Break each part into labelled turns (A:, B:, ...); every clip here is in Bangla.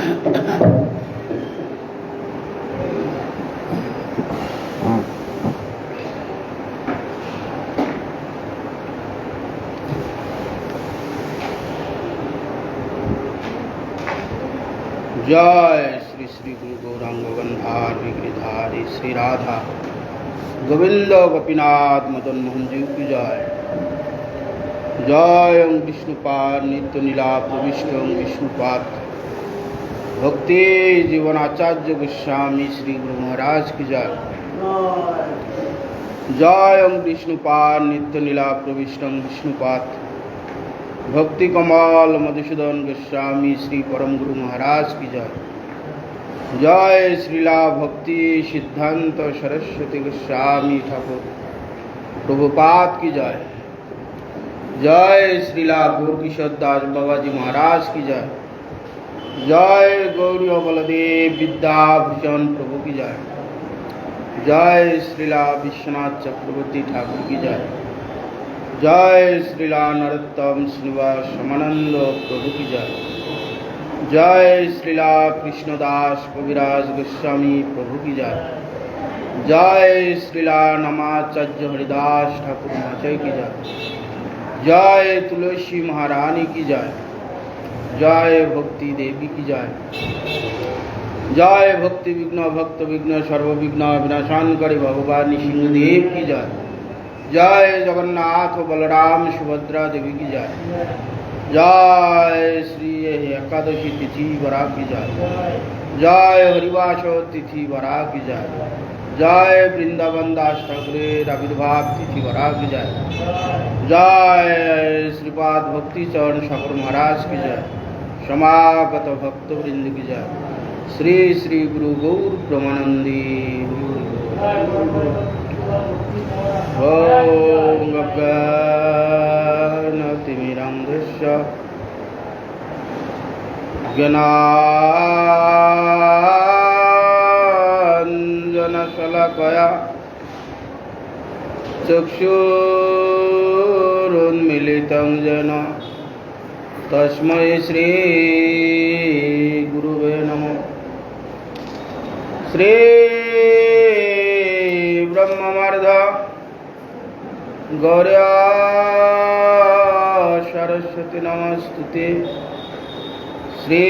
A: जय श्री श्री गुरु गौरांग गंधार विग्रधारी श्री राधा गोविंद गोपीनाथ मदन मोहन जी की जय। जय ओं विष्णुपाद नित्य नीला प्रविष्ट ओं विष्णुपाद भक्ति जीवनाचार्य गोस्वामी श्री गुरु महाराज की जय। जय ओं विष्णुपाद नित्य नीला प्रविष्ट ओं विष्णुपाद भक्ति कमाल मधुसूदन गोस्वामी श्री परम गुरु महाराज की जय। जय श्रीला भक्ति सिद्धांत सरस्वती गोस्वामी ठाकुर प्रभुपाद की जय। जय श्रीला गौर किशोर दास बाबा जी महाराज की जय। जय गौरी बलदेव विद्याभूषण प्रभु की जय। जय श्रीला विश्वनाथ चक्रवर्ती ठाकुर की जय। जय श्रीला नरोत्तम श्रीनिवास समानंद प्रभु की जय। जय श्रीला कृष्णदास कविराज गोस्वामी प्रभु की जय। जय श्रीला नमाचार्य हरिदास ठाकुर महाशय की जय। जय तुलसी महारानी की जय। जय भक्ति देवी की जय। जय भक्ति विघ्न भक्त विघ्न सर्व विघ्न विनाशानकारी भगवान सिंहदेव की जय। जय जगन्नाथ बलराम सुभद्रा देवी की जय। जय श्री एकादशी तिथि वरा की जय। जय हरिवास तिथि वरा की जय। जय वृंदावन दास ठाकुर आविर्भाव तिथि वरा की जय। जय श्रीपाद भक्ति चरण ठाकुर महाराज की जय। समागत भक्त वृंद की जय। श्री श्री गुरु गौर प्रमानंदी। ओम गगनतिमिरन्धस्य ज्ञानाञ्जनशलाकया चक्षुरुन्मीलितं येन तस्मै श्री गुरुवे नमः। श्री ब्रह्मवर्ध गौर्या सरस्वती नमस्तुते। श्री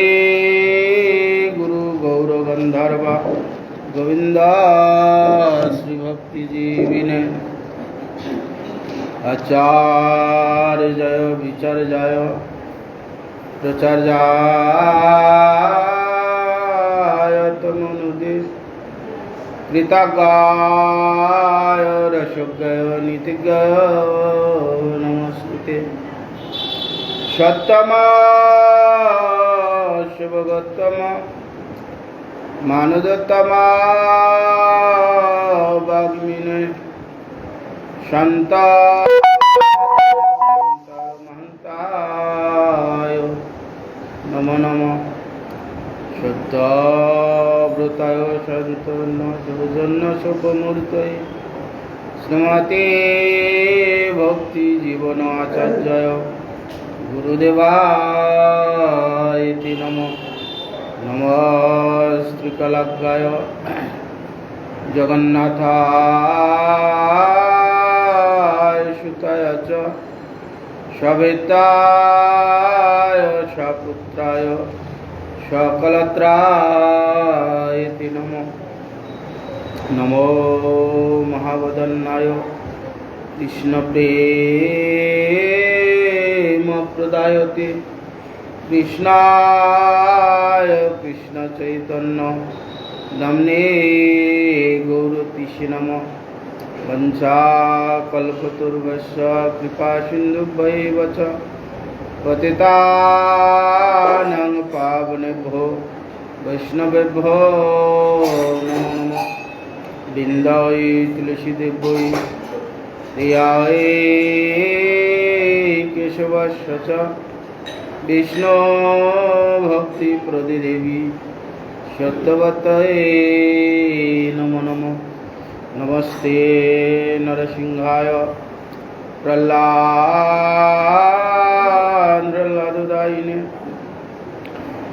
A: गुरु गौर गंधर्व गोविंद श्री भक्ति जीविने आचार्य जय विचार जय प्रचार जय तमनुदे कृतगाय रसोगाय नीतिगाय नमस्ते। सत्तमा शिवगोत्तमा मानुदोत्तमा वाग्मिने शांता महंताय नमो नमः। शुद्धव्रताय सन्तन सौजन्य शुभमूर्तये श्रीमते भक्ति जीवन आचार्य गुरुदेवाय नमः। नमस्त्रिकलाग्राय जगन्नाथाय सुताय च सवेताय सपुत्राय सकलत्राय नमः। नमो महावदन्नाय कृष्ण प्रेम प्रदायते कृष्णाय कृष्ण चैतन्य नाम्ने गौरतीशे नमः। वंशाकल्पतरुभ्यश्च कृपा सिन्धुभ्यैव च पतितानां पावनेभ्यो वैष्णवेभ्यो नमो नमः। बिन्दाय तुलसीदेव्यै प्रियाय केशवस्य च विष्णु भक्ति प्रदेवी सत्यवतये नमो नमः। नमस्ते नरसिंहाय प्रह्लादुदायिने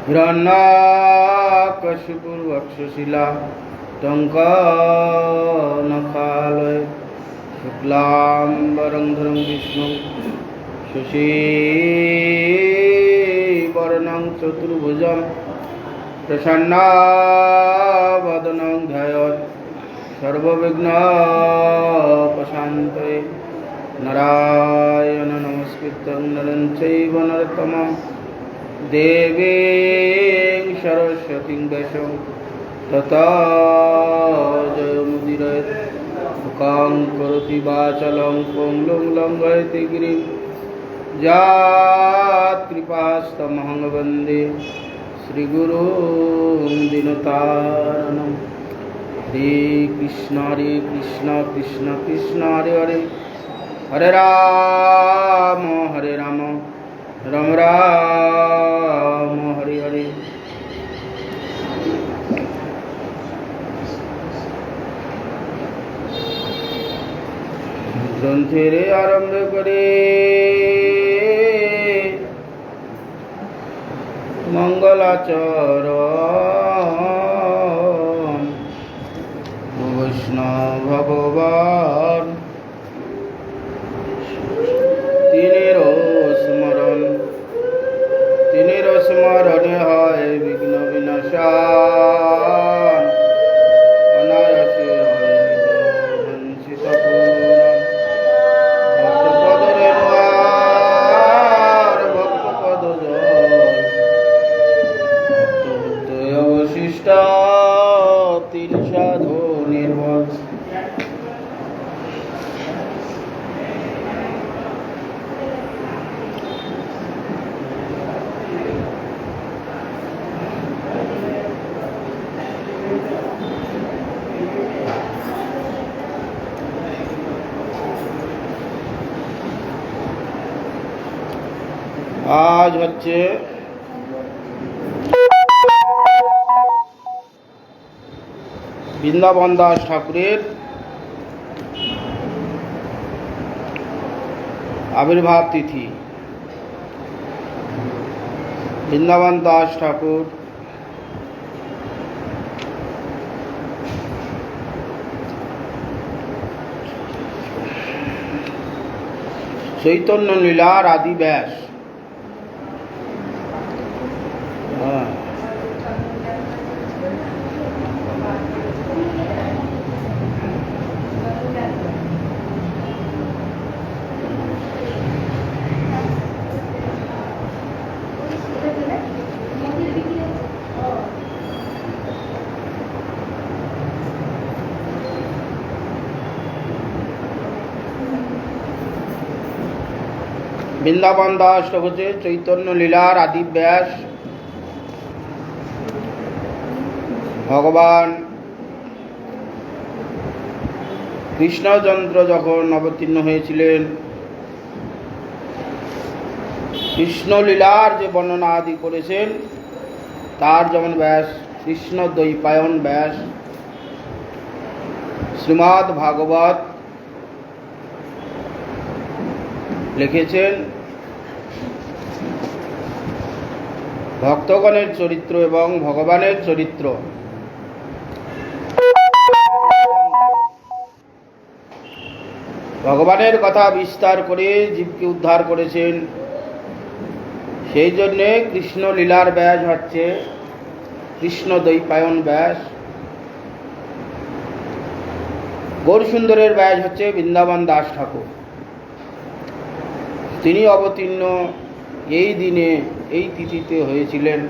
A: हिरण्यकशिपुर्वक्षशिला टङ्कनखालय शुक्लाम्बरधरं विष्णुं शशिवर्णं चतुर्भुजं प्रसन्नवदनं ध्यायेत् सर्वविघ्नोपशान्तये नारायणं नमस्कृत्य नरं चैव नरोत्तमं देवीं सरस्वतीं व्यासं ततो जयमुदीरयेत् मुखं करोति वाचालं पङ्गुं लङ्घयति गिरिं यत्कृपास्तमहं वन्दे श्रीगुरुं दीनतारिणं। हरे कृष्ण कृष्ण कृष्ण हरे हरे, हरे राम राम राम हरे हरे। ग्रंथेर आरम्भ करे मंगलाचरण वैष्णव भगवान तिनेर स्मरण है विघ्न विनाशान अनायासे है वंचित पूर्ण भक्त पद रेणुआर भक्त पद जल भक्त अवशिष्ट तीन साधु निर्मल। आज হচ্ছে বৃন্দাবন দাস ঠাকুরের আবির্ভাব তিথি। বৃন্দাবন দাস ঠাকুর চৈতন্য লীলার আদি ব্যাস। বৃন্দাবন দাস হচ্ছে চৈতন্য লীলার আদি ব্যাস। ভগবান কৃষ্ণচন্দ্র যখন অবতীর্ণ হয়েছিলেন, কৃষ্ণ লীলার যে বর্ণনা আদি করেছেন তার যেমন ব্যাস কৃষ্ণ দ্বৈপায়ন ব্যাস, শ্রীমদ্ ভাগবত লিখেছেন ভক্তগণের চরিত্র এবং ভগবানের চরিত্র। ভগবানের কথা বিস্তার করে জীবকে উদ্ধার করেছেন। সেই জন্যে কৃষ্ণ লীলার ব্যাস হচ্ছে কৃষ্ণ দ্বৈপায়ন ব্যাস। গৌরসুন্দরের ব্যাস হচ্ছে বৃন্দাবন দাস ঠাকুর। তিনি অবতীর্ণ এই দিনে এই তিথিতে হয়েছিলেন,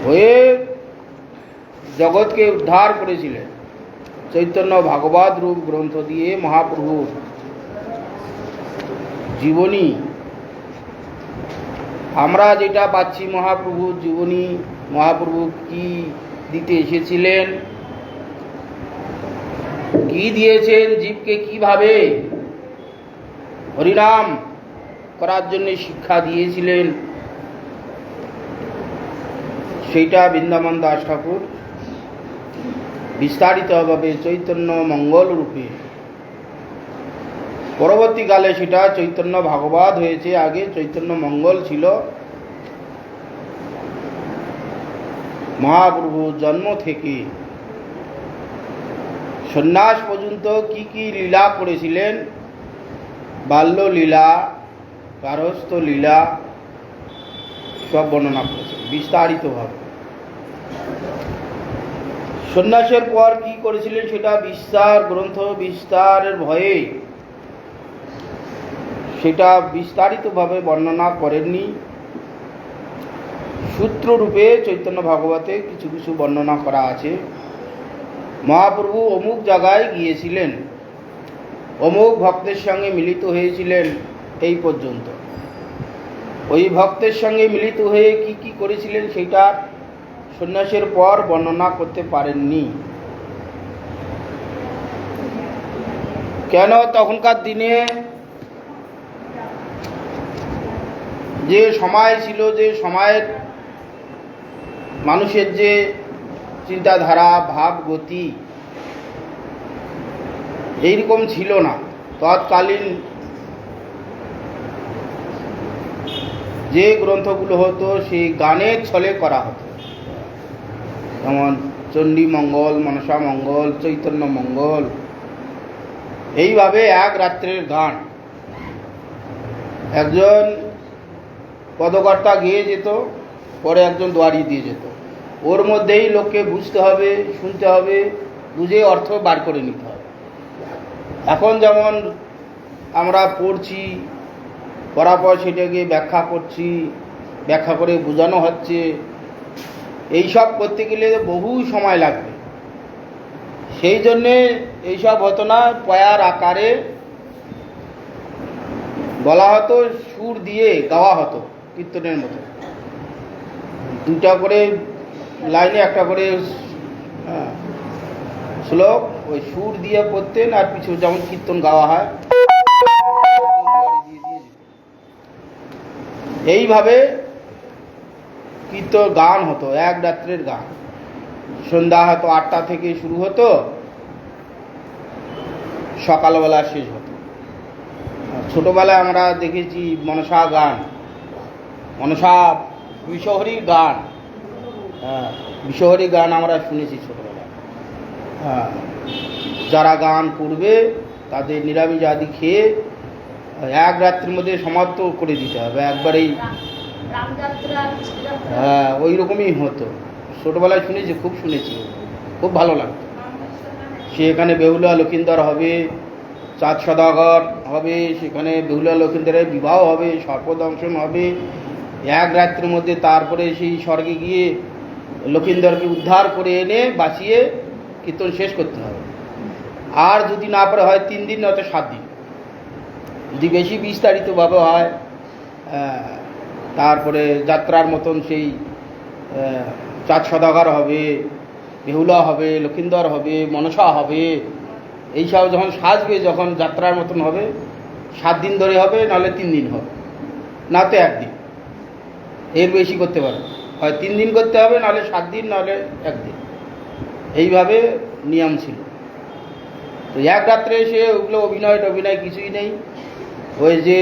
A: হয়ে জগৎকে উদ্ধার করেছিলেন চৈতন্য ভাগবত রূপ গ্রন্থ দিয়ে। মহাপ্রভুর জীবনী আমরা যেটা পাচ্ছি, মহাপ্রভুর জীবনী, মহাপ্রভু কি দিতে এসেছিলেন, কি দিয়েছেন, জীবকে কিভাবে হরিনাম করার জন্য শিক্ষা দিয়েছিলেন, সেইটা বৃন্দাবন দাস ঠাকুর বিস্তারিতভাবে চৈতন্য মঙ্গল রূপে, পরবর্তীকালে সেটা চৈতন্য ভাগবত হয়েছে, আগে চৈতন্য মঙ্গল ছিল। মহাপ্রভু জন্ম থেকে সন্ন্যাস পর্যন্ত কি কি লীলা করেছিলেন, বাল্যলীলা, গার্হস্থ্য লীলা সব বর্ণনা করেছেন বিস্তারিতভাবে। সন্ন্যাসের পর কি করেছিলেন সেটা বিস্তার, গ্রন্থ বিস্তারের ভয়ে সেটা বিস্তারিতভাবে বর্ণনা করেননি। সূত্ররূপে চৈতন্য ভাগবতে কিছু কিছু বর্ণনা করা আছে। মহাপ্রভু অমুক জায়গায় গিয়েছিলেন, অমুক ভক্তের সঙ্গে মিলিত হয়েছিলেন, এই পর্যন্ত। ওই ভক্তের সঙ্গে মিলিত হয়ে কি কি করেছিলেন সেটা সন্ন্যাসের পর বর্ণনা করতে পারেননি। কেন? তখনকার দিনে যে সময় ছিল, যে সময়ের মানুষের যে চিন্তাধারা, ভাব, গতি এইরকম ছিল না। তৎকালীন যে গ্রন্থগুলো হতো সেই গানের ছলে করা হতো, যেমন চণ্ডী মঙ্গল, মনসা মঙ্গল, চৈতন্য মঙ্গল, এইভাবে এক রাত্রের গান। একজন পদকর্তা গেয়ে যেত, পরে একজন দোয়ারি দিয়ে যেত। ওর মধ্যেই লোককে বুঝতে হবে, শুনতে হবে, বুঝে অর্থ বার করে নিতে হবে। এখন যেমন আমরা পড়ছি, পড়ার পর সেটাকে ব্যাখ্যা করছি, ব্যাখ্যা করে বোঝানো হচ্ছে, এইসব করতে গেলে বহু সময় লাগবে। সেই জন্যে এইসব হতো না, পয়ার আকারে বলা হতো, সুর দিয়ে গাওয়া হতো কীর্তনের মতো। দুটা করে লাইনে একটা করে শ্লোক ওই সুর দিয়ে পড়তেন, আর পিছু যেমন কীর্তন গাওয়া হয় এইভাবে কীর্তন গান হতো, এক রাত্রের গান। সন্ধ্যা হয়তো 8টা থেকে শুরু হতো, সকালবেলা শেষ হতো। ছোটবেলায় আমরা দেখেছি মনসা গান, মনসা বিশ্বহরির গান, বিশ্বহরি গান আমরা শুনেছি ছোটবেলায়। যারা গান করবে তাদের নিরামিষ আদি খেয়ে এক রাত্রির মধ্যে সমাপ্ত করে দিতে হবে একবারেই। হ্যাঁ, ওই রকমই হতো। ছোটবেলায় শুনেছি, খুব শুনেছি, খুব ভালো লাগতো। সেখানে বেহুলা লক্ষিন্দর হবে, চাঁদ সদাগর হবে, সেখানে বেহুলা লক্ষিন্দরের বিবাহ হবে, সর্পদংশন হবে এক রাত্রির মধ্যে। তারপরে সেই স্বর্গে গিয়ে লক্ষিন্দরকে উদ্ধার করে এনে বাঁচিয়ে কীর্তন শেষ করতে হবে। আর যদি না পারে হয় 3 দিন, নয়তো 7 দিন। যদি বেশি বিস্তারিতভাবে হয় তারপরে যাত্রার মতন সেই চাঁদ সদাগর হবে, বেহুলা হবে, লক্ষিন্দর হবে, মনসা হবে, এইসব যখন সাজবে, যখন যাত্রার মতন হবে, 7 দিন ধরে হবে, নাহলে 3 দিন হবে, না তো 1 দিন। এর বেশি করতে পারে, হয় 3 দিন করতে হবে, নাহলে 7 দিন, নাহলে 1 দিন। এইভাবে নিয়ম ছিল। তো এক রাত্রে এসে ওগুলো অভিনয় টভিনয় কিছুই নেই। ওই যে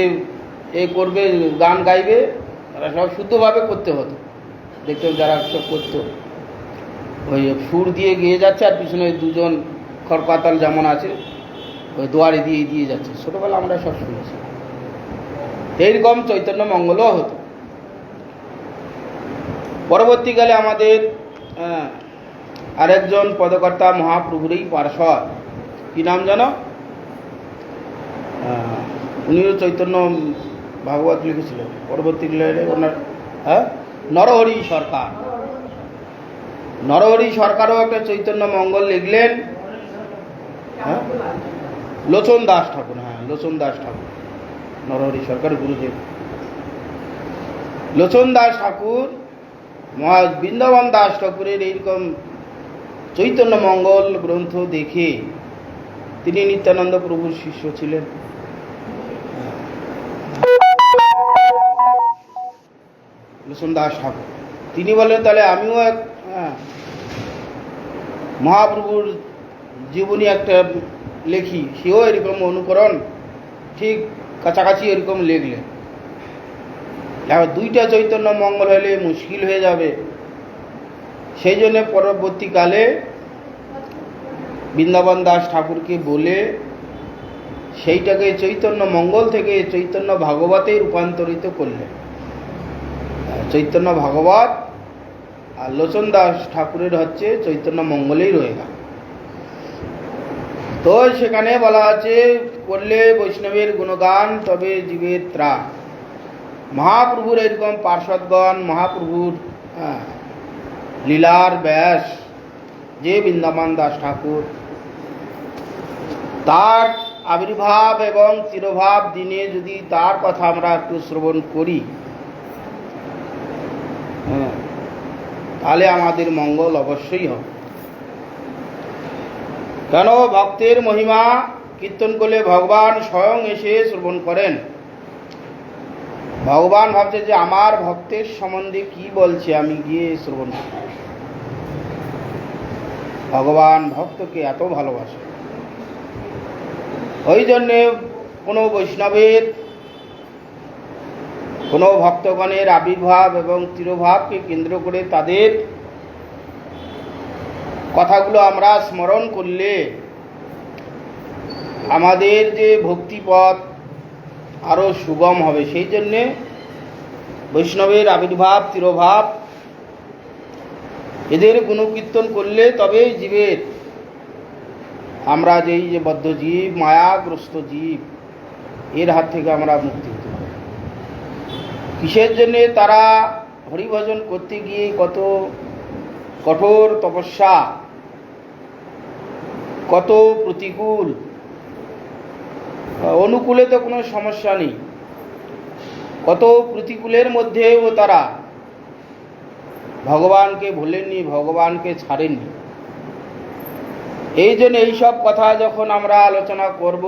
A: এ করবে, গান গাইবে, তারা সব শুদ্ধভাবে করতে হতো। দেখতেন যারা সব করতো, ওই সুর দিয়ে গেয়ে যাচ্ছে, আর পিছনে 2জন খড়পাতাল যেমন আছে, ওই দোয়ারে দিয়ে দিয়ে যাচ্ছে। ছোটোবেলা আমরা সব শুনেছি। এইরকম চৈতন্য মঙ্গলও হতো। পরবর্তীকালে আমাদের আরেকজন পদকর্তা মহাপ্রভুরই পার্শ্বদ, কি নাম জানো? উনিও চৈতন্য ভাগবত লিখেছিলেন। পরবর্তীকালে ওনার নরহরি সরকার, নরহরি সরকারও একটা চৈতন্য মঙ্গল লিখলেন। লোচন দাস ঠাকুর, লোচন দাস ঠাকুর, নরহরি সরকার গুরুদেব। লোচন দাস ঠাকুর বৃন্দাবন দাস ঠাকুরের এইরকম চৈতন্য মঙ্গল গ্রন্থ দেখে, তিনি নিত্যানন্দ প্রভুর শিষ্য ছিলেন। লোচন দাস ঠাকুর তিনি বলেন, তাহলে আমিও এক মহাপ্রভুর জীবনী একটা লেখি। সেও এরকম অনুকরণ ঠিক কাছাকাছি এরকম লিখলেন। এবার 2টা চৈতন্য মঙ্গল হলে মুশকিল হয়ে যাবে। সেই জন্য পরবর্তীকালে বৃন্দাবন দাস ঠাকুরকে বলে সেইটাকে চৈতন্য মঙ্গল থেকে চৈতন্য ভাগবতে রূপান্তরিত করলেন। চৈতন্য ভাগবত আর লোচন দাস ঠাকুরের হচ্ছে চৈতন্য মঙ্গলেই রয়ে গেল। তো সেখানে বলা আছে, করলে বৈষ্ণবের গুণগান তবে জীবের ত্রাণ। মহাপ্রভুর এরকম পার্ষদগণ, মহাপ্রভুর লীলার ব্যাস যে বৃন্দাবন দাস ঠাকুর, তার আবির্ভাব এবং তিরোভাব দিনে যদি তার কথা আমরা একটু শ্রবণ করি, তাহলে আমাদের মঙ্গল অবশ্যই হবে। কেন? ভক্তের মহিমা কীর্তন করলে ভগবান স্বয়ং এসে শ্রবণ করেন। ভগবান ভাবছে যে আমার ভক্তের সম্বন্ধে কি বলছে, আমি গিয়ে শ্রবণ করি। ভগবান ভক্তকে এত ভালোবাসে। ওই জন্যে কোনো বৈষ্ণবের, কোনো ভক্তগণের আবির্ভাব এবং তিরোভাবকে কেন্দ্র করে তাদের কথাগুলো আমরা স্মরণ করলে আমাদের যে ভক্তিপথ আরও সুগম হবে। সেই জন্যে বৈষ্ণবের আবির্ভাব, তিরোভাব, এদের গুণকীর্তন করলে তবেই জীবের, আমরা যেই যে বদ্ধ জীব, মায়াগ্রস্ত জীব, এর হাত থেকে আমরা মুক্তি হতে পারি। কিসের জন্যে? তারা হরিভজন করতে গিয়ে কত কঠোর তপস্যা, কত প্রতিকূল, অনুকূলে তো কোনো সমস্যা নেই, কত প্রতিকূলের মধ্যেও তারা ভগবানকে ভুলেননি, ভগবানকে ছাড়েননি। এই জন্য এইসব কথা যখন আমরা আলোচনা করব,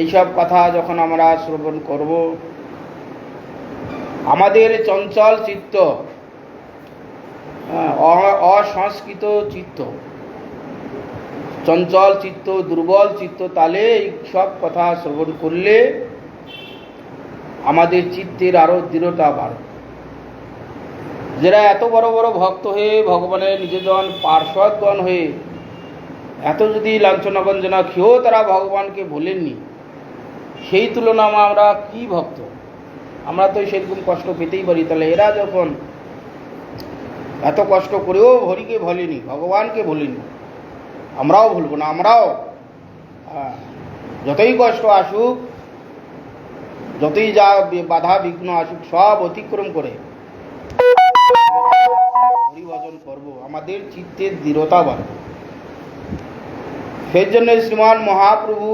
A: এইসব কথা যখন আমরা শ্রবণ করব, আমাদের চঞ্চল চিত্ত, অসংস্কৃত চিত্ত, চঞ্চল চিত্ত, দুর্বল চিত্ত, তাহলে এই সব কথা শ্রবণ করলে আমাদের চিত্তের আরও দৃঢ়তা বাড়ে। যারা এত বড় বড় ভক্ত হয়ে, ভগবানের নিজজন পার্শ্বদগণ হয়ে এত যদি লাঞ্ছনা গঞ্জনা খেয়েও তারা ভগবানকে ভোলেননি, সেই তুলনা আমরা কি ভক্ত, আমরা তো সেরকম কষ্ট পেতেই পারি। তাহলে এরা যখন এত কষ্ট করেও হরিকে ভোলেনি, ভগবানকে ভোলেনি, আমরাও ভুলব না। আমরাও যতই কষ্ট আসুক, যতই যা বাধা বিঘ্ন আসুক, সব অতিক্রম করে হরিভজন করব, আমাদের চিত্তের দৃঢ়তা বাড়বে। সেই জন্য শ্রীমান মহাপ্রভু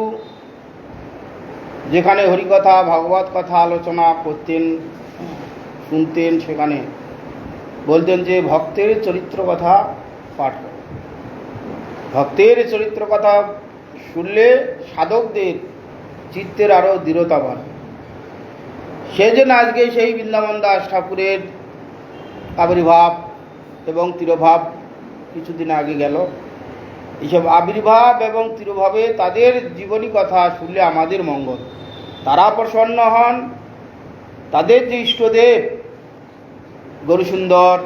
A: যেখানে হরিকথা, ভাগবত কথা আলোচনা করতেন, শুনতেন, সেখানে বলতেন যে ভক্তের চরিত্র কথা পাঠ করো। ভক্তের চরিত্র কথা শুনলে সাধকদের চিত্তের আরও দৃঢ়তা বাড়ে। সেই জন্য আজকে সেই বৃন্দাবন দাস ঠাকুরের আবির্ভাব এবং তিরোভাব কিছুদিন আগে গেল। এইসব আবির্ভাব এবং তিরোভাবে তাদের জীবনী কথা শুনলে আমাদের মঙ্গল, তারা প্রসন্ন হন। তাদের যে ইষ্টদেব গৌরসুন্দর,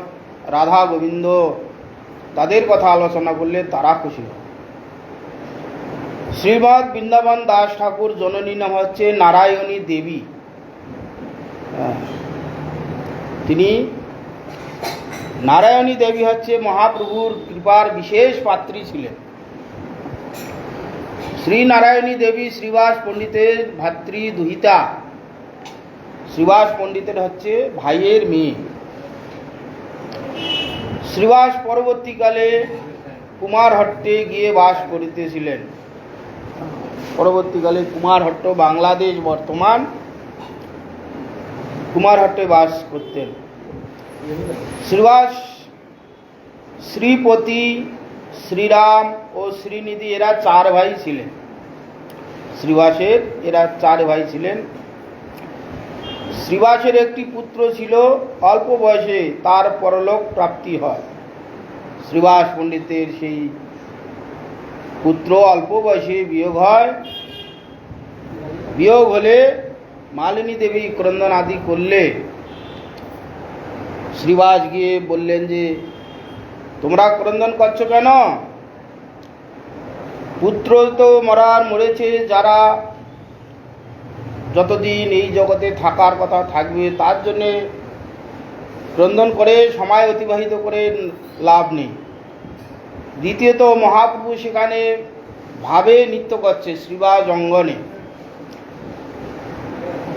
A: রাধা গোবিন্দ, তাদের কথা আলোচনা করলে তারা খুশি হয়। শ্রীমৎ বৃন্দাবন দাস ঠাকুর জননী নাম হচ্ছে নারায়ণী দেবী। তিনি নারায়ণী দেবী হচ্ছে মহাপ্রভুর কৃপার বিশেষ পাত্রী ছিলেন। শ্রী নারায়ণী দেবী শ্রীবাস পণ্ডিতের ভাতৃ দুহিতা। শ্রীবাস পণ্ডিতের হচ্ছে ভাইয়ের মেয়ে। শ্রীবাস পরবর্তীকালে কুমারহট্টে গিয়ে বাস করিতেছিলেন। পরবর্তীকালে কুমারহট্ট, বাংলাদেশ বর্তমান, কুমারহট্টে বাস করতেন। শ্রীবাস, শ্রীপতি, শ্রীরাম ও শ্রীনিধি এরা 4 ভাই ছিলেন। শ্রীবাসের এরা 4 ভাই ছিলেন। শ্রীবাসের একটি পুত্র ছিল, অল্প বয়সে তার পরলোক প্রাপ্তি হয়। শ্রীবাস পণ্ডিতের সেই পুত্র অল্প বয়সে বিয়োগ হয়। বিয়োগ হলে মালিনী দেবী ক্রন্দন আদি করলে শ্রীবাস গিয়ে বললেন যে তোমরা ক্রন্দন করছো কেন? পুত্র তো মরেছে, যারা যতদিন এই জগতে থাকার কথা থাকবে তার জন্যে ক্রন্দন করে সময় অতিবাহিত করে লাভ নেই। দ্বিতীয়ত মহাপ্রভু সেখানে ভাবে নৃত্য করছে শ্রীবাস অঙ্গনে।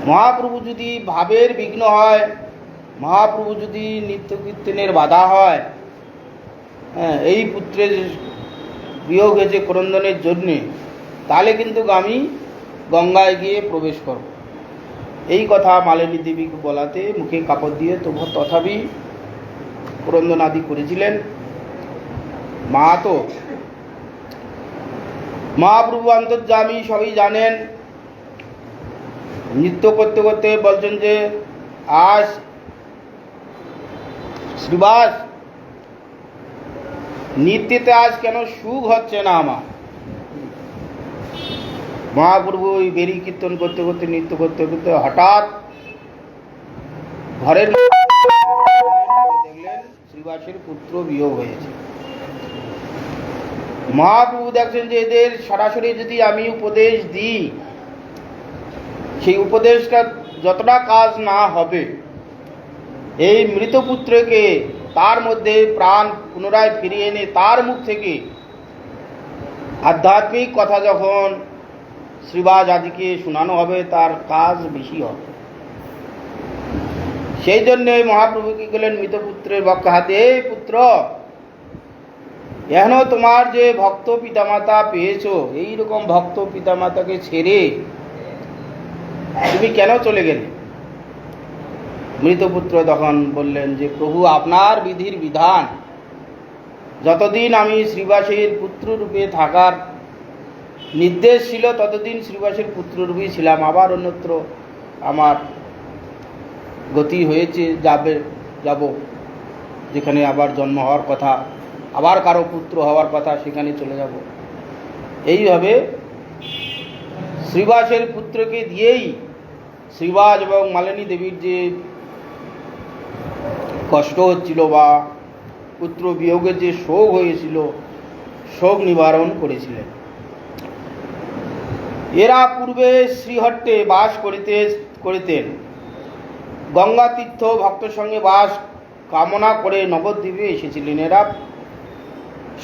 A: মহাপ্রভু যদি ভাবের বিঘ্ন হয়, মহাপ্রভু যদি নিত্য কীর্তনের বাধা হয়, এই পুত্রের বিয়োগ হয়েছে ক্রন্দনের জন্যে, তাহলে কিন্তু আমি গঙ্গায় গিয়ে প্রবেশ করব। এই কথা মালিনী দেবীকে বলাতে মুখে কাপড় দিয়ে তথাপি ক্রন্দন আদি করেছিলেন। মহাপ্রভু অন্তর্যামী, সবই জানেন। নৃত্য করতে করতে বলছেন যে আজ শ্রীবাস নৃত্যতে আজ কেন সুখ হচ্ছে না আমার। মহাপ্রভু ওই বেরি কীর্তন করতে করতে নৃত্য করতে করতে হঠাৎ ঘরের দেখলেন শ্রীবাসের পুত্র বিয়োগ হয়েছে। মহাপ্রভু দেখছেন যে এদের সরাসরি যদি আমি উপদেশ দিই, সেই উপদেশটা যতটা কাজ না হবে, এই মৃত পুত্রকে তার মধ্যে প্রাণ পুনরায় ফিরিয়ে এনে তার মুখ থেকে আধ্যাত্মিক কথা যখন শ্রীবাস আদিকে শোনানো হবে, তার কাজ বেশি হবে। সেই জন্য মহাপ্রভু কি করলেন, মৃত পুত্রের বক্ষে হাতে, এই পুত্র, এখন তোমার যে ভক্ত পিতামাতা পেয়েছো, এইরকম ভক্ত পিতামাতাকে ছেড়ে তুমি কেন চলে গেলে? মৃতপুত্র তখন বললেন যে প্রভু, আপনার বিধির বিধান, যতদিন আমি শ্রীবাসের পুত্ররূপে থাকার নির্দেশ ছিল ততদিন শ্রীবাসের পুত্ররূপেই ছিলাম। আবার অন্যত্র আমার গতি হয়েছে, যাব যেখানে আবার জন্ম হওয়ার কথা, আবার কারো পুত্র হওয়ার কথা, সেখানে চলে যাব। এইভাবে শ্রীবাসের পুত্রকে দিয়েই শ্রীবাস এবং মালিনী দেবীর যে কষ্ট হচ্ছিল বা পুত্র বিয়োগের যে শোক হয়েছিল, শোক নিবারণ করেছিলেন। এরা পূর্বে শ্রীহট্টে বাস করিতেন। গঙ্গা তীর্থ ভক্ত সঙ্গে বাস কামনা করে নবদ্বীপে এসেছিলেন। এরা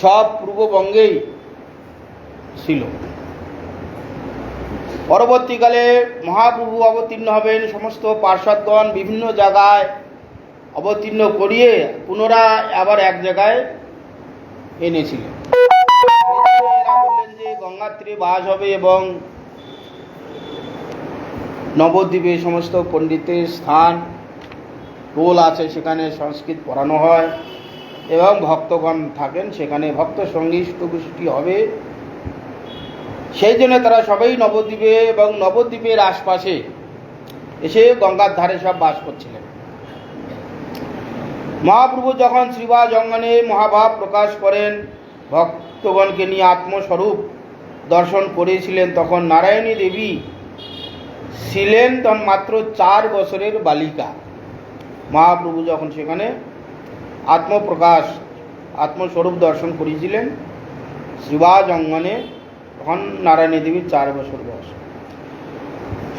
A: সব পূর্ববঙ্গেই ছিল। পরবর্তীকালে মহাপ্রভু অবতীর্ণ হবেন, সমস্ত পার্শ্বদগণ বিভিন্ন জায়গায় অবতীর্ণ করিয়ে পুনরায় আবার এক জায়গায় এনেছিলেন। এরা বললেন যে গঙ্গার তীরে বাস হবে এবং নবদ্বীপে সমস্ত পণ্ডিতের স্থান টোল আছে, সেখানে সংস্কৃত পড়ানো হয় এবং ভক্তগণ থাকেন, সেখানে ভক্ত সঙ্গী হবে। সেই জন্য তারা সবাই নবদ্বীপে এবং নবদ্বীপের আশপাশে এসে গঙ্গার ধারে সব বাস করছিলেন। মহাপ্রভু যখন শ্রীবাস অঙ্গনে মহাভাব প্রকাশ করেন, ভক্তগণকে নিয়ে আত্মস্বরূপ দর্শন করেছিলেন, তখন নারায়ণী দেবী ছিলেন তখন মাত্র 4 বছরের বালিকা। মহাপ্রভু যখন সেখানে আত্মস্বরূপ দর্শন করেছিলেন শ্রীবাস অঙ্গনে, তখন নারায়ণী দেবীর 4 বছর বয়স।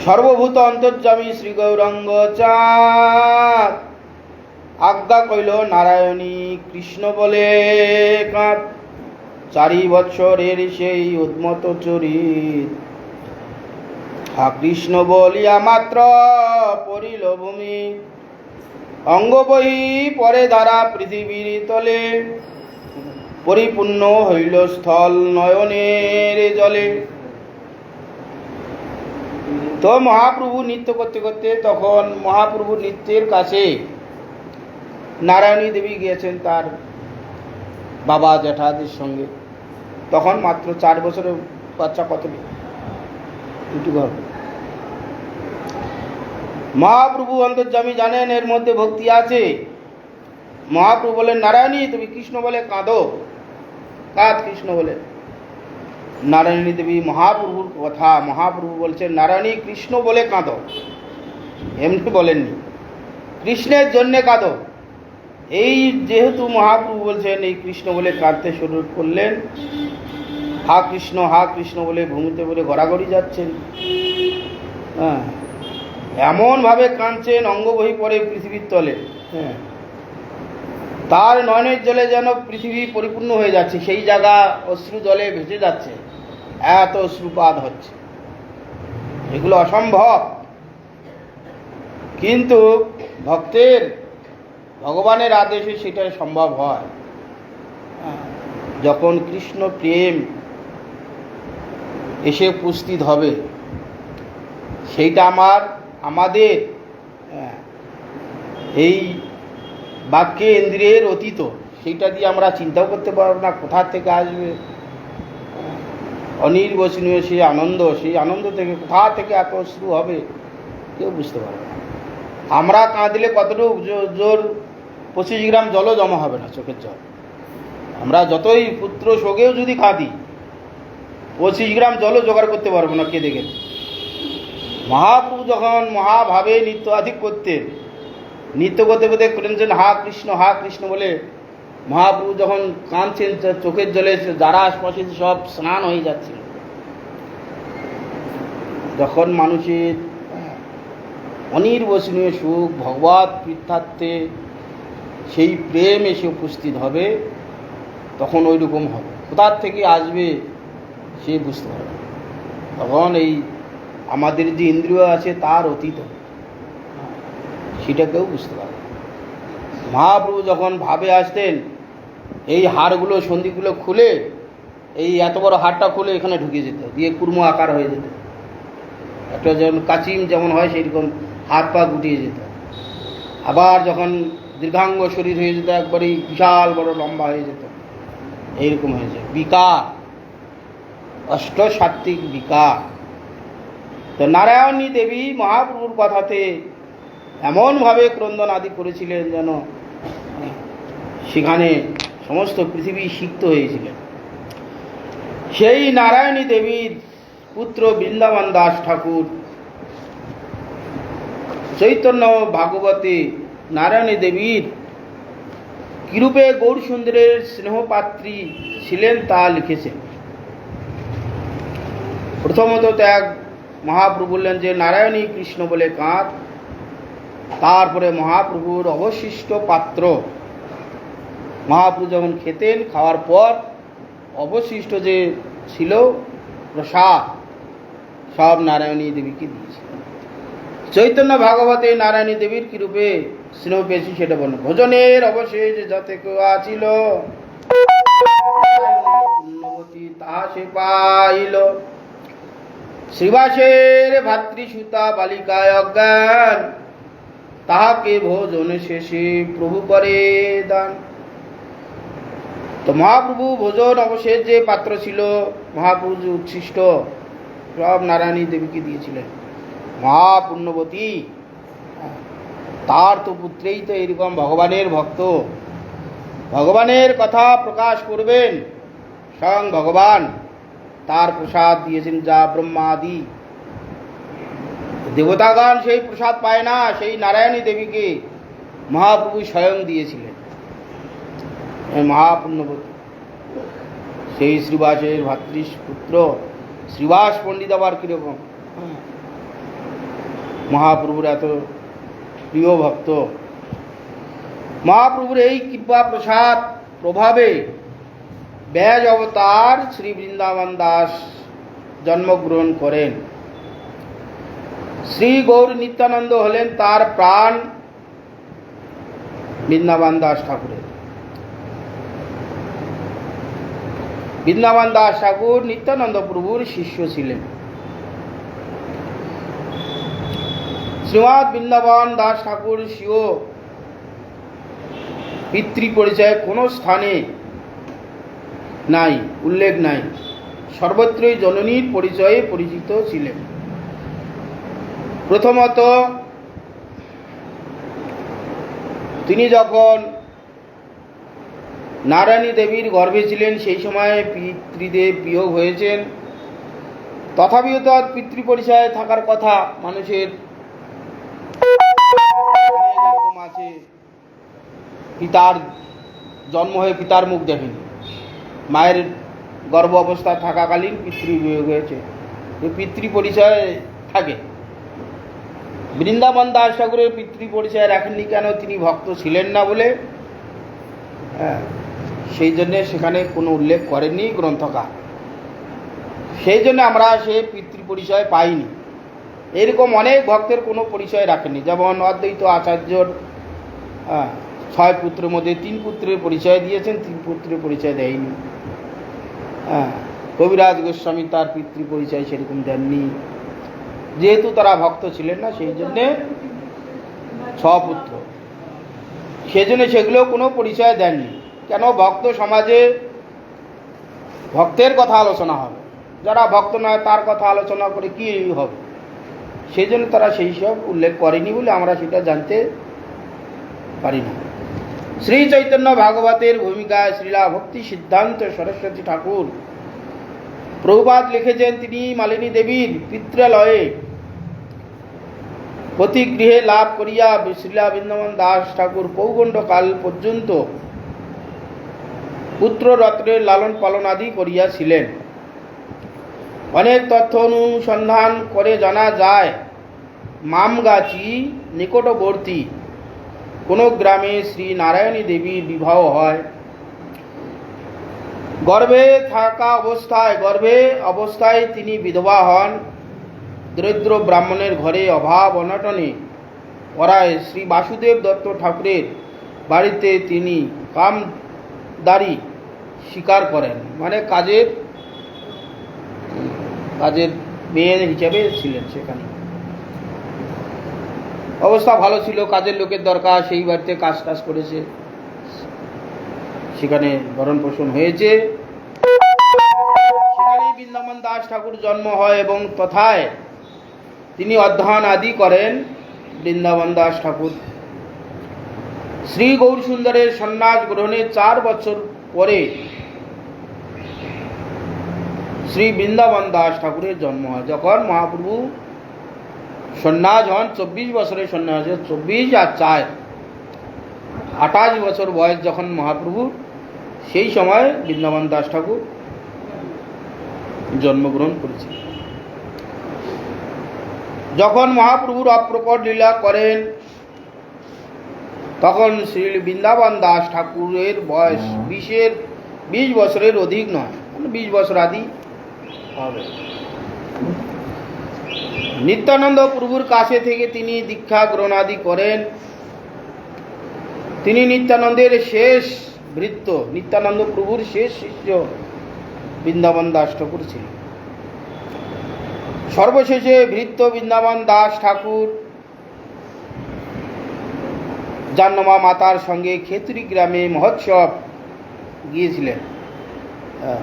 A: সর্বভূত অন্তর্যামী শ্রী গৌরাঙ্গ চাঁদ আজ্ঞা কইল নারায়ণী কৃষ্ণ বলে কাঁদ। 4 বৎসরের সেই উন্মত চরিত, হা কৃষ্ণ বলিয়া মাত্র পড়িল ভূমি। অঙ্গ বহি পরে দ্বারা পৃথিবীর তলে, পরিপূর্ণ হইল স্থল নয়নের জলে। তো মহাপ্রভু নৃত্য করতে করতে, তখন মহাপ্রভু নৃত্যের কাছে নারায়ণী দেবী গিয়েছেন তার বাবা জ্যাঠাদের সঙ্গে। তখন মাত্র 4 বছরের বাচ্চা, কত একটু ভাবে। মহাপ্রভু অন্তর্যামী জানেন এর মধ্যে ভক্তি আছে। মহাপ্রভু বলেন, নারায়ণী তুমি কৃষ্ণ বলে কাঁদো, কাঁদ কৃষ্ণ বলে। নারায়ণী দেবী মহাপ্রভুর কথা, মহাপ্রভু বলছেন নারায়ণী কৃষ্ণ বলে কাঁদো, এমনি বলেননি কৃষ্ণের জন্যে কাঁদো। এই যেহেতু মহাপ্রভু বলছেন, এই কৃষ্ণ বলে কাঁদতে শুরু করলেন, হা কৃষ্ণ বলে ভূমিতে বলে গড়াগড়ি যাচ্ছেন, হ্যাঁ, এমনভাবে কাঁদছেন অঙ্গ বহি পড়ে পৃথিবীর তলে, হ্যাঁ, তার নয়নের জলে যেন পৃথিবী পরিপূর্ণ হয়ে যাচ্ছে, সেই জায়গা অশ্রু জলে ভেসে যাচ্ছে, এত অশ্রুপাত হচ্ছে। এগুলো অসম্ভব, কিন্তু ভক্তের ভগবানের আদেশে সেটা সম্ভব হয়। যখন কৃষ্ণ প্রেম এসে উপস্থিত হবে, সেইটা আমাদের এই বাক্যে ইন্দ্রিয়ের অতীত, সেইটা দিয়ে আমরা চিন্তাও করতে পারবো না কোথা থেকে আসবে অনির্বচনীয় সেই আনন্দ থেকে কোথা থেকে এত শুরু হবে কেউ বুঝতে পারবে না। আমরা কাঁদলে কতটুকু জোর 25 গ্রাম জলও জমা হবে না, চোখের জল। আমরা যতই পুত্র শোকেও যদি কাঁদি, 25 গ্রাম জলও জোগাড় করতে পারবো না কেঁদে কেঁদে। মহাপ্রভু যখন মহাভাবে নৃত্য আধিক করতেন, নৃত্য করতে করতে করেছেন হা কৃষ্ণ বলে, মহাপ্রভু যখন কাঁদছেন চোখের জলে যারা আশপাশে সব স্নান হয়ে যাচ্ছিল। যখন মানুষের অনির্বচনীয় সুখ ভগবত পৃথার্থে সেই প্রেম এসে উপস্থিত হবে, তখন ওই রকম হবে। কোথার থেকে আসবে সে বুঝতে পারবে। তখন এই আমাদের যে ইন্দ্রিয় আছে তার অতীত, সেটা কেউ বুঝতে পারবে। মহাপ্রভু যখন ভাবে আসতেন, এই হাড়গুলো সন্ধিগুলো খুলে, এই এত বড় হাড়টা খুলে এখানে ঢুকে যেত, দিয়ে কুর্ম আকার হয়ে যেত, একটা যেমন কাচিম যেমন হয় সেইরকম হাত পা গুটিয়ে যেত। আবার যখন দীর্ঘাঙ্গ শরীর হয়ে যেত, একবারই বিশাল বড় লম্বা হয়ে যেত, এইরকম হয়েছে বিকার, অষ্টসাত্ত্বিক বিকার। তো নারায়ণী দেবী মহাপ্রভুর কথাতে এমনভাবে ক্রন্দন আদি করেছিলেন যেন সেখানে সমস্ত পৃথিবী সিক্ত হয়েছিলেন। সেই নারায়ণী দেবীর পুত্র বৃন্দাবন দাস ঠাকুর চৈতন্য ভাগবতে নারায়ণী দেবীর কিরূপে গৌরসুন্দরের স্নেহপাত্রী ছিলেন তা লিখেছেন। প্রথমত ত্যাগ মহাপ্রভু বললেন যে নারায়ণী কৃষ্ণ বলে কাঁদ। তারপরে মহাপ্রভুর অবশিষ্ট পাত্র, মহাপ্রভু যখন খেতেন, খাওয়ার পর অবশিষ্ট যে ছিল প্রসাদ সব নারায়ণী দেবীকে দিয়েছিলেন। চৈতন্য ভাগবতে নারায়ণী দেবীর কিরূপে স্নেহ পেয়েছি সেটা বলুন। ভোজনের অবশেষ যাতে কেউ আছিল, পুণ্যবতী তাহা সে পাইল। শ্রীবাসের ভাতৃসুতা বালিকায় অজ্ঞান, তাহাকে ভোজনে শেষে প্রভু করে দান। তো মহাপ্রভু ভোজন অবশেষ যে পাত্র ছিল, মহাপ্রভু যে উচ্ছিষ্ট সব নারায়ণী দেবীকে দিয়েছিলেন। মহাপুণ্যবতী, তার তো পুত্রেই তো এরকম ভগবানের ভক্ত, ভগবানের কথা প্রকাশ করবেন, স্বয়ং ভগবান তার প্রসাদ দিয়েছেন, যা ব্রহ্মাদি দেবতাগণ সেই প্রসাদ পায় না, সেই নারায়ণী দেবীকে মহাপ্রভু স্বয়ং দিয়েছিলেন। মহাপুণ্যবতী সেই শ্রীবাসের ভাতৃপুত্র শ্রীবাস পণ্ডিত আবার কিরকম মহাপ্রভুর এত প্রিয় ভক্ত। মহাপ্রভুর এই কৃপা প্রসাদ প্রভাবে ব্যাস অবতার শ্রী বৃন্দাবন দাস জন্মগ্রহণ করেন। শ্রী গৌর নিত্যানন্দ হলেন তার প্রাণ বৃন্দাবন দাস ঠাকুরের। বৃন্দাবন দাস ঠাকুর নিত্যানন্দ প্রভুর শিষ্য ছিলেন। শ্রীমৎ বৃন্দাবন দাস ঠাকুর স্বীয় পিতৃ পরিচয় কোন স্থানে নাই, উল্লেখ নাই, সর্বত্রই জননীর পরিচয়ে পরিচিত ছিলেন। প্রথমত তিনি যখন নারায়ণী দেবীর গর্ভে ছিলেন, সেই সময় পিতৃদেব বিয়োগ হয়েছেন। তথাপিও তো পিতৃ পরিচয় থাকার কথা মানুষের আছে। পিতার জন্ম হয়ে পিতার মুখ দেখেনি, মায়ের গর্ভ অবস্থায় থাকাকালীন পিতৃবিয়োগ হয়েছে, পিতৃ পরিচয় থাকে। বৃন্দাবন দাস ঠাকুরের পিতৃ পরিচয় রাখেননি কেন? তিনি ভক্ত ছিলেন না বলে, সেই জন্যে সেখানে কোনো উল্লেখ করেননি গ্রন্থকার, সেই জন্য আমরা সে পিতৃ পরিচয় পাইনি। এরকম অনেক ভক্তের কোনো পরিচয় রাখেননি, যেমন অদ্বৈত আচার্যর 6 পুত্রের মধ্যে 3 পুত্রের পরিচয় দিয়েছেন, 3 পুত্রের পরিচয় দেয়নি। কবিরাজ গোস্বামী তার পিতৃ পরিচয় সেরকম দেননি, যেহেতু তারা ভক্ত ছিলেন না, সেই জন্যে 6 পুত্র, সেই জন্য সেগুলো কোনো পরিচয় দেননি। কেন? ভক্ত সমাজে ভক্তের কথা আলোচনা হবে, যারা ভক্ত নয় তার কথা আলোচনা করে কি হবে, সেই জন্য তারা সেই সব উল্লেখ করেনি বলে আমরা সেটা জানতে পারি না। শ্রী চৈতন্য ভাগবতের ভূমিকায় শ্রীলা ভক্তি সিদ্ধান্ত সরস্বতী ঠাকুর প্রভুপাদ লিখেছেন, তিনি মালিনী দেবীর পিত্রালয়ে প্রতিগৃহে লাভ করিয়া শ্রীলা বৃন্দাবন দাস ঠাকুর পৌগণ্ড কাল পর্যন্ত পুত্র রত্নের লালন পালন আদি করিয়াছিলেন। অনেক তথ্য অনুসন্ধান করে জানা যায়, মামগাছি নিকটবর্তী কোনো গ্রামে শ্রী নারায়ণী দেবীর বিবাহ হয়। গর্ভে অবস্থায় তিনি বিধবা হন। দরিদ্র ব্রাহ্মণের ঘরে অভাব অনটনে পড়ায় শ্রী বাসুদেব দত্ত ঠাকুরের বাড়িতে তিনি কামদারি স্বীকার করেন, মানে কাজের মেয়ে হিসেবে ছিলেন। সেখানে অবস্থা ভালো ছিল, কাজের লোকের দরকার, সেই বাড়িতে কাজ করেছে, সেখানে ভরণ পোষণ হয়েছে। সেখানেই বৃন্দাবন দাস ঠাকুর জন্ম হয় এবং তথায় তিনি অধ্যয়ন আদি করেন। বৃন্দাবন দাস ঠাকুর শ্রী গৌর সুন্দরের সন্ন্যাস গ্রহণের 4 বছর পরে শ্রী বৃন্দাবন দাস ঠাকুরের জন্ম হয়। যখন মহাপ্রভু সন্ন্যাস হন, 24 বছরের সন্ন্যাস, 24 আর 4 28 বছর বয়স যখন মহাপ্রভুর, সেই সময় বৃন্দাবন দাস ঠাকুর জন্মগ্রহণ করেছেন। যখন মহাপ্রভুর অপ্রকট লীলা করেন, তখন শ্রী বৃন্দাবন দাস ঠাকুরের বয়স 20 বছরের অধিক নয়, 20 বছর আদি হবে। নিত্যানন্দ প্রভুর কাছে থেকে তিনি দীক্ষা গ্রহণ আদি করেন। তিনি নিত্যানন্দের শেষ ভৃত্য, নিত্যানন্দ প্রভুর শেষ শিষ্য বৃন্দাবন দাস ঠাকুর ছিলেন। সর্বশেষে ভৃত্য বৃন্দাবন দাস ঠাকুর জাহ্নমা মাতার সঙ্গে খেতুরি গ্রামে মহোৎসব গিয়েছিলেন।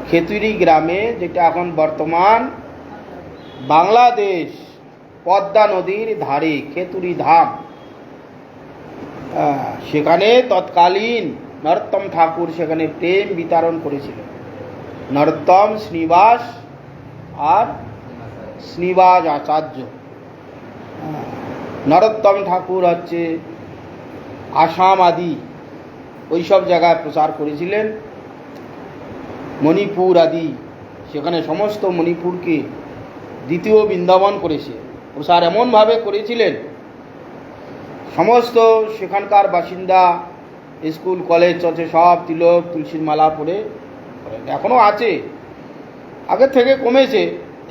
A: খেতুরি গ্রামে, যেটা এখন বর্তমান বাংলাদেশ পদ্মা নদীর ধারে খেতুরি ধাম, সেখানে তৎকালীন নরোত্তম ঠাকুর সেখানে প্রেম বিতরণ করেছিলেন। নরোত্তম শ্রীনিবাস আর শ্রীনিবাস আচার্য। নরোত্তম ঠাকুর হচ্ছে আসাম আদি ওই সব জায়গায় প্রচার করেছিলেন, মণিপুর আদি, সেখানে সমস্ত মণিপুরকে দ্বিতীয় বৃন্দাবন করেছে, প্রচার এমনভাবে করেছিলেন, সমস্ত সেখানকার বাসিন্দা স্কুল কলেজ চলছে সব তিলক তুলসীর মালা পরে, এখনও আছে, আগের থেকে কমেছে,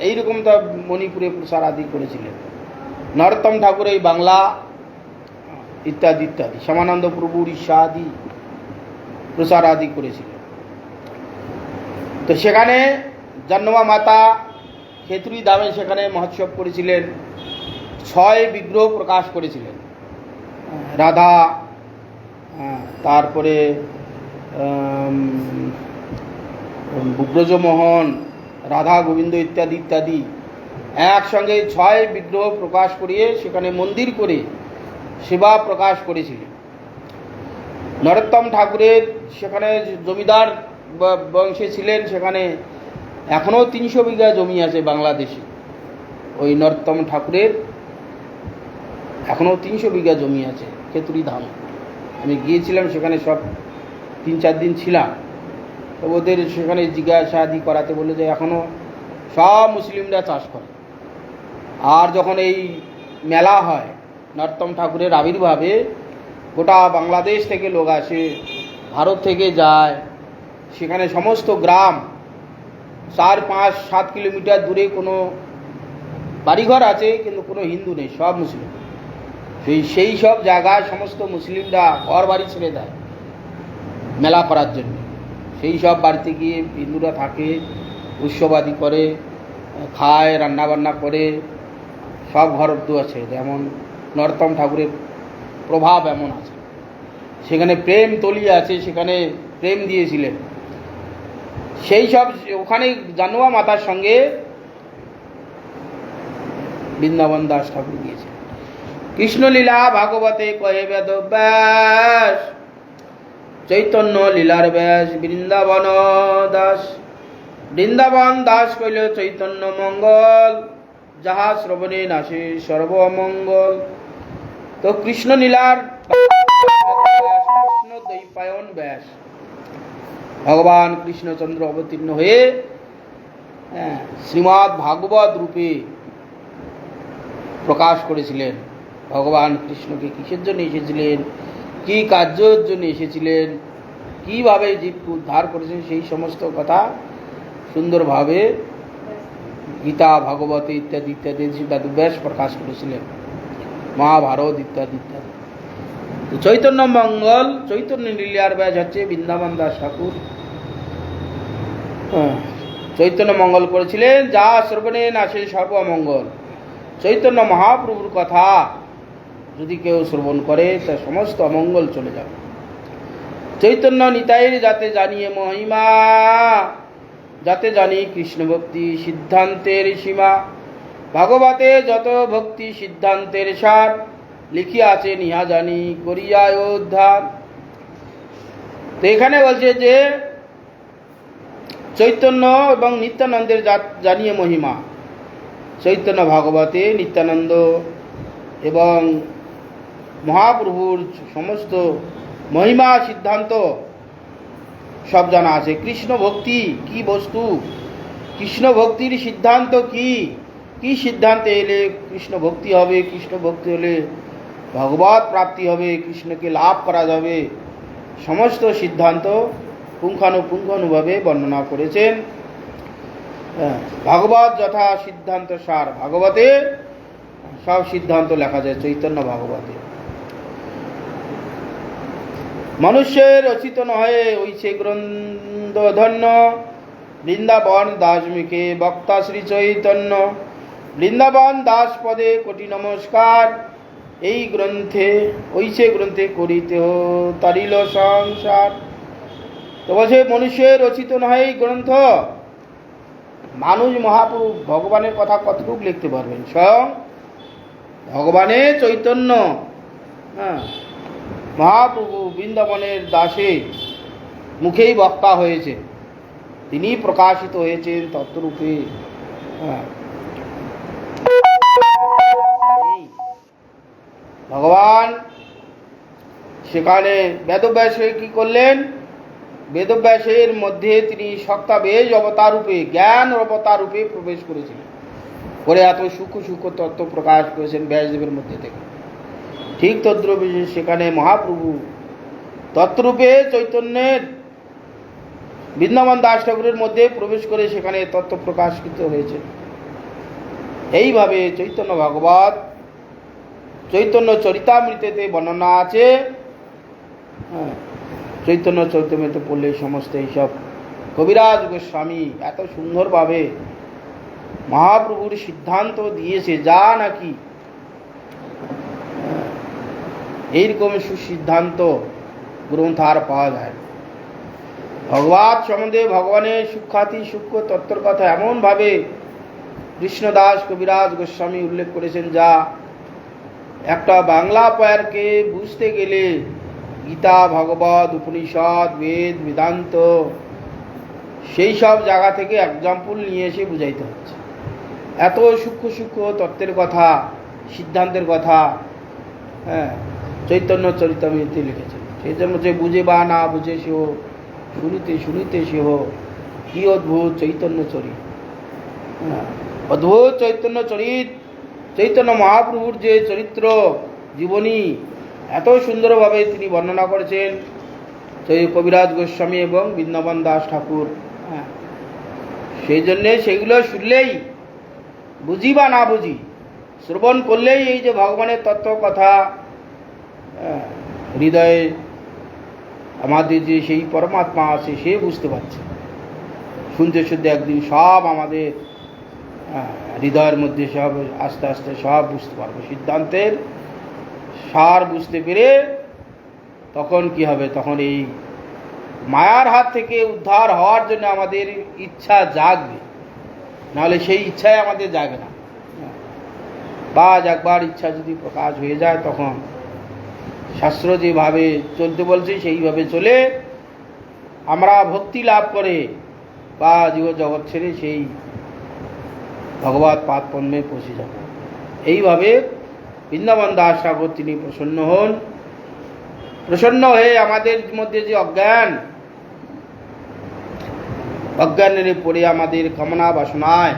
A: এইরকম তা মণিপুরে প্রচার আদি করেছিলেন। নরোত্তম ঠাকুর এই বাংলা ইত্যাদি ইত্যাদি, শ্যামানন্দ প্রভুর ঈর্ষা আদি প্রচার আদি করেছিলেন। তো সেখানে জাহ্নমা মাতা খেতুরি ধামে সেখানে মহোৎসব করেছিলেন, 6 বিগ্রহ প্রকাশ করেছিলেন, রাধা, তারপরে ব্রজমোহন, রাধা গোবিন্দ ইত্যাদি ইত্যাদি একসঙ্গে 6 বিগ্রহ প্রকাশ করিয়ে সেখানে মন্দির করে সেবা প্রকাশ করেছিলেন। নরোত্তম ঠাকুরের সেখানে জমিদার বংশে ছিলেন, সেখানে এখনও 300 বিঘা জমি আছে বাংলাদেশে। ওই নরোত্তম ঠাকুরের এখনও 300 বিঘা জমি আছে খেতুরি ধাম। আমি গিয়েছিলাম সেখানে, সব 3-4 দিন ছিলাম। তো ওদের সেখানে জিজ্ঞাসাদি করাতে বললো যে এখনও সব মুসলিমরা চাষ করে। আর যখন এই মেলা হয় নরোত্তম ঠাকুরের আবির্ভাবে, গোটা বাংলাদেশ থেকে লোক আসে, ভারত থেকে যায়, সেখানে সমস্ত গ্রাম 4-5-7 কিলোমিটার দূরে কোনো বাড়িঘর আছে কিন্তু কোনো হিন্দু নেই, সব মুসলিম। সেই সব জায়গায় সমস্ত মুসলিমরা ঘর বাড়ি ছেড়ে দেয় মেলা করার জন্য। সেই সব বাড়িতে গিয়ে হিন্দুরা থাকে, উৎসবাদি করে, খায়, রান্নাবান্না করে, সব ঘর দুয়ার ছেড়ে দেয়। এমন নরোত্তম ঠাকুরের প্রভাব এমন আছে। সেখানে প্রেম তলি আছে, সেখানে প্রেম দিয়েছিলেন। সেই সব ওখানে জানুয়া মাতার সঙ্গে বৃন্দাবন দাস ঠাকুর গিয়েছে। কৃষ্ণলীলা ভাগবতে কহে বেদব্যাস, চৈতন্য লীলার ব্যাস বৃন্দাবন দাস। বৃন্দাবন দাস কইল চৈতন্য মঙ্গল, যাহা শ্রবণে নাশে সর্বমঙ্গল। তো কৃষ্ণ লীলার কৃষ্ণ দ্বৈপায়ন ব্যাস, ভগবান কৃষ্ণচন্দ্র অবতীর্ণ হয়ে শ্রীমদ্ ভাগবত রূপে প্রকাশ করেছিলেন। ভগবান কৃষ্ণকে কিসের জন্য এসেছিলেন, কি কার্যের জন্য এসেছিলেন, কিভাবে জীবকে উদ্ধার করেছেন, সেই সমস্ত কথা সুন্দরভাবে গীতা, ভাগবত ইত্যাদি ইত্যাদি বেদব্যাস প্রকাশ করেছিলেন, মহাভারত ইত্যাদি ইত্যাদি। তো চৈতন্য মঙ্গল, চৈতন্য লীলার ব্যাস হচ্ছে বৃন্দাবন দাস ঠাকুর। চৈতন্য মঙ্গল করেছিলেন, যা শ্রবণে নাশে সর্বমঙ্গল। চৈতন্য মহাপ্রভুর কথা যদি কেউ শ্রবণ করে তা সমস্ত অমঙ্গল চলে যাবে। চৈতন্য নিতাইয়ের যাতে জানিয়ে মহিমা, যাতে জানি কৃষ্ণ ভক্তি সিদ্ধান্তের সীমা। ভাগবতে যত ভক্তি সিদ্ধান্তের সার, লিখিয়া আছে নিহা জানি করিয়া উদ্ধার। তো এখানে বলছে যে চৈতন্য এবং নিত্যানন্দের জানিয়ে মহিমা। চৈতন্য ভাগবতে নিত্যানন্দ এবং মহাপ্রভুর সমস্ত মহিমা সিদ্ধান্ত সব জানা আছে। কৃষ্ণ ভক্তি কি বস্তু, কৃষ্ণ ভক্তির সিদ্ধান্ত কি, কি সিদ্ধান্তে এলে কৃষ্ণ ভক্তি হবে, কৃষ্ণ ভক্তি হলে ভগবত প্রাপ্তি হবে, কৃষ্ণকে লাভ করা যাবে, সমস্ত সিদ্ধান্ত পুঙ্খানুপুঙ্খানুভাবে বর্ণনা করেছেন। ভাগবত যথা সিদ্ধান্ত সার, ভাগবতে সব সিদ্ধান্ত লেখা যায় চৈতন্য ভাগবতে। মানুষের রচিত নহে ওইছে গ্রন্থ ধন্য, বৃন্দাবন দাস মুখে বক্তা শ্রী চৈতন্য। বৃন্দাবন দাস পদে কোটি নমস্কার, এই গ্রন্থে ওইছে গ্রন্থে করিতে তারিল সংসার। তো বলছে মনুষ্যের রচিত নহে এই গ্রন্থ। মানুষ মহাপুরু ভগবানের কথা কতটুকু লিখতে পারবেন? স্বয়ং ভগবানের চৈতন্য মহাপ্রভু বৃন্দাবনের দাসে মুখেই বক্তা হয়েছে, তিনি প্রকাশিত হয়েছেন তত্ত্বরূপে। ভগবান সেখানে বেদব্যাসে কি করলেন? বেদব্যাসের মধ্যে তিনি সত্তাবেশ অবতার রূপে, জ্ঞান অবতার রূপে প্রবেশ করেছিলেন, করে এত সূক্ষ্ম সূক্ষ্ম তত্ত্ব প্রকাশ করেছেন ব্যাসদেবের মধ্যে থেকে। ঠিক তদ্রূপে সেখানে মহাপ্রভু তত্ত্বরূপে চৈতন্যের বৃন্দাবন দাস ঠাকুরের মধ্যে প্রবেশ করে সেখানে তত্ত্ব প্রকাশিত হয়েছে। এইভাবে চৈতন্য ভাগবত, চৈতন্য চরিতামৃতেতে বর্ণনা আছে। চৈতন্য চরিতামৃত পড়লে সমস্ত এইসব কবিরাজ গোস্বামী এত সুন্দরভাবে মহাপ্রভুর সিদ্ধান্ত দিয়েছে, যা নাকি এইরকম সুসিদ্ধান্ত গ্রন্থ আর পাওয়া যায়। ভগবত সম্বন্ধে ভগবানের সূক্ষ্মাতি সূক্ষ্ম তত্ত্বর কথা এমনভাবে কৃষ্ণদাস কবিরাজ গোস্বামী উল্লেখ করেছেন, যা একটা বাংলা পায়ারকে বুঝতে গেলে গীতা, ভাগবত, উপনিষদ, বেদ, বেদান্ত সেই সব জায়গা থেকে এক্সাম্পল নিয়ে এসে বুঝাইতে হচ্ছে। এত সূক্ষ্ম সূক্ষ্ম তত্ত্বের কথা, সিদ্ধান্তের কথা চৈতন্য চরিতামৃতে লিখেছেন। সেই জন্য যে বুঝে বা না বুঝে সেও শুনিতে শুনিতে সেহ কি অদ্ভুত চৈতন্য চরিত। অদ্ভুত চৈতন্য চরিত, চৈতন্য মহাপ্রভুর যে চরিত্র জীবনী এত সুন্দরভাবে তিনি বর্ণনা করেছেন কবিরাজ গোস্বামী এবং বৃন্দাবন দাস ঠাকুর। সেই জন্যে সেইগুলো শুনলেই, বুঝি বা না বুঝি, শ্রবণ করলেই এই যে ভগবানের তত্ত্ব কথা হৃদয়ে আমাদের যে সেই পরমাত্মা আছে সে বুঝতে পারছে। শুনতে শুনতে একদিন সব আমাদের হৃদয়ের মধ্যে সব আস্তে আস্তে সব বুঝতে পারবো, সিদ্ধান্তের সার বুঝতে পেরে তখন কি হবে, তখন এই মায়ার হাত থেকে উদ্ধার হওয়ার জন্য আমাদের ইচ্ছা জাগবে, নাহলে সেই ইচ্ছায় আমাদের জাগে না। বা একবার ইচ্ছা যদি প্রকাশ হয়ে যায় তখন শাস্ত্র যেভাবে চলতে বলছে সেইভাবে চলে আমরা ভক্তি লাভ করে বা জীব জগৎ ছেড়ে সেই ভগবৎ পাদ পদ্মে পৌঁছে যাব। এইভাবে বৃন্দাবন দাস ঠাকুর তিনি প্রসন্ন হন। প্রসন্ন হয়ে আমাদের মধ্যে যে অজ্ঞানের পড়ে আমাদের কামনা বাসনায়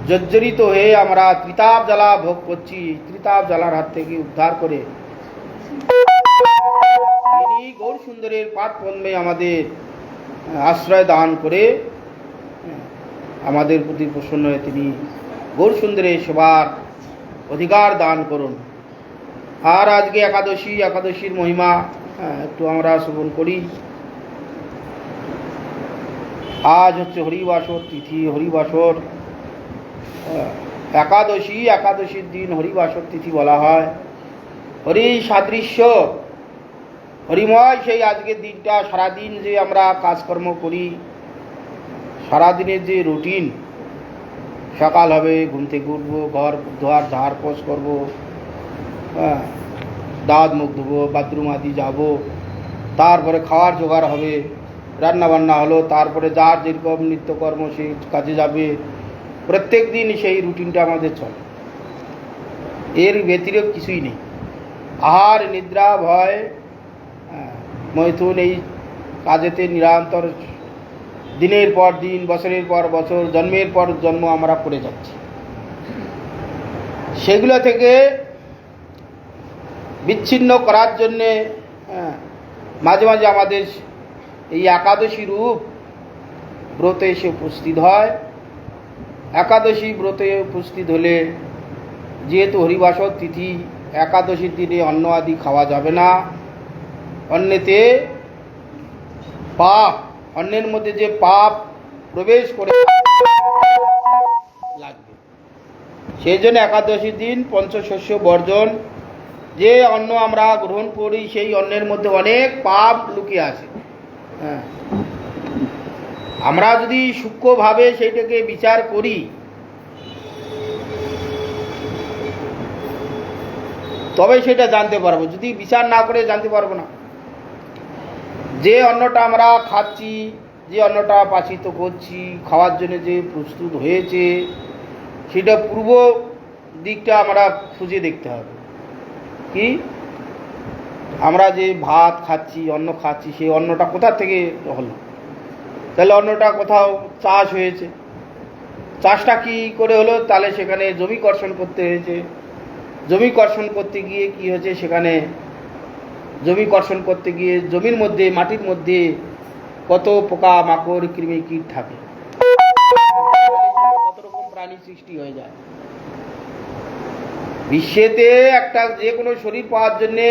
A: জর্জরিত হয়ে আমরা ত্রিতাপ জ্বালা ভোগ করছি, ত্রিতাপ জ্বালার হাত থেকে উদ্ধার করে তিনি গৌর সুন্দরের পাদ পদ্মে আমাদের আশ্রয় দান করে আমাদের প্রতি প্রসন্ন হয়ে তিনি গৌর সুন্দরের সেবার অধিকার দান করুন। আর আজকে একাদশীর মহিমা একটু আমরা শ্রবণ করি। আজ হচ্ছে হরিবাসর তিথি, হরিবাসর একাদশীর দিন হরিবাসর তিথি বলা হয়। হরি সাদৃশ্য হরিময় সেই আজকের দিনটা, সারাদিন যে আমরা কাজকর্ম করি, সারাদিনের যে রুটিন, সকাল হবে ঘুম থেকে উঠবো, ঘর ধোয়ার ঝাড় পোছ করবো, দাঁত মুখ ধুবো, বাথরুম আদি যাব, তারপরে খাওয়ার জোগাড় হবে, রান্না বান্না হলো, তারপরে যার যেরকম নিত্যকর্ম সেই কাজে যাবে। প্রত্যেক দিন সেই রুটিনটা আমাদের চলে, এর ব্যতিরেক কিছুই নেই। আহার নিদ্রা ভয় মৈথুন এই কাজেতে নিরন্তর দিনের পর দিন, বছরের পর বছর, জন্মের পর জন্ম আমরা করে যাচ্ছি। সেগুলো থেকে বিচ্ছিন্ন করার জন্যে মাঝে মাঝে আমাদের এই একাদশী রূপ ব্রতে এসে উপস্থিত হয়। একাদশী ব্রতে উপস্থিত হলে, যেহেতু হরিবাসর তিথি, একাদশীর দিনে অন্ন আদি খাওয়া যাবে না। অন্নেতে পাপ, অন্নের মধ্যে যে পাপ প্রবেশ করে লাগবে, সেই জন্য একাদশীর দিন পঞ্চশস্য বর্জন। যে অন্ন আমরা গ্রহণ করি সেই অন্নের মধ্যে অনেক পাপ লুকিয়ে আছে। আমরা যদি সূক্ষ্মভাবে সেইটাকে বিচার করি, তবে সেটা জানতে পারবো, যদি বিচার না করে জানতে পারবো না। যে অন্নটা আমরা খাচ্ছি, যে অন্নটা পাচিত করছি, খাওয়ার জন্য যে প্রস্তুত হয়েছে, সেটা পূর্ব দিকটা আমরা খুঁজে দেখতে হবে। কি আমরা যে ভাত খাচ্ছি, অন্ন খাচ্ছি, সেই অন্নটা কোথা থেকে হলো? তাহলে অন্নটা কোথাও চাষ হয়েছে, চাষটা কি করে হলো? তাহলে সেখানে জমি কর্ষণ করতে হয়েছে, জমি কর্ষণ করতে গিয়ে কি হয়েছে, সেখানে জমি কর্ষণ করতে গিয়ে জমির মধ্যে, মাটির মধ্যে কত পোকা মাকড় কৃমি কীট থাকে, কত রকম প্রাণী সৃষ্টি হয়ে যায়। বিশ্বেতে একটা যে কোনো শরীর পাওয়ার জন্যে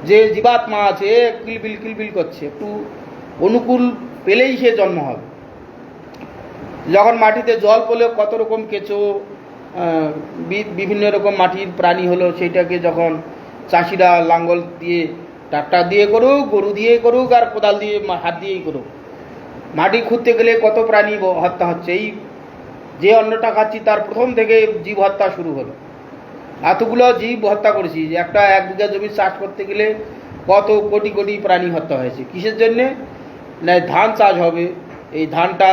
A: যে জীবাত্মা আছে কিলবিল করছে, একটু অনুকূল পেলেই সে জন্ম হবে। যখন মাটিতে জল পড়লে কত রকম কেঁচো, বিভিন্ন রকম মাটির প্রাণী হলো, সেইটাকে যখন চাষিরা লাঙ্গল দিয়ে, ট্রাক্টর দিয়ে করুক, গরু দিয়ে করুক, আর কোদাল দিয়ে হাত দিয়েই করুক, মাটি খুঁড়তে গেলে কত প্রাণী হত্যা হচ্ছে। এই যে অন্নটা খাচ্ছি তার প্রথম থেকে জীব হত্যা শুরু হলো। এতগুলো জীব হত্যা করেছি, যে একটা 1 বিঘা জমি চাষ করতে গেলে কত কোটি কোটি প্রাণী হত্যা হয়েছে। কিসের জন্যে? না, ধান চাষ হবে, এই ধানটা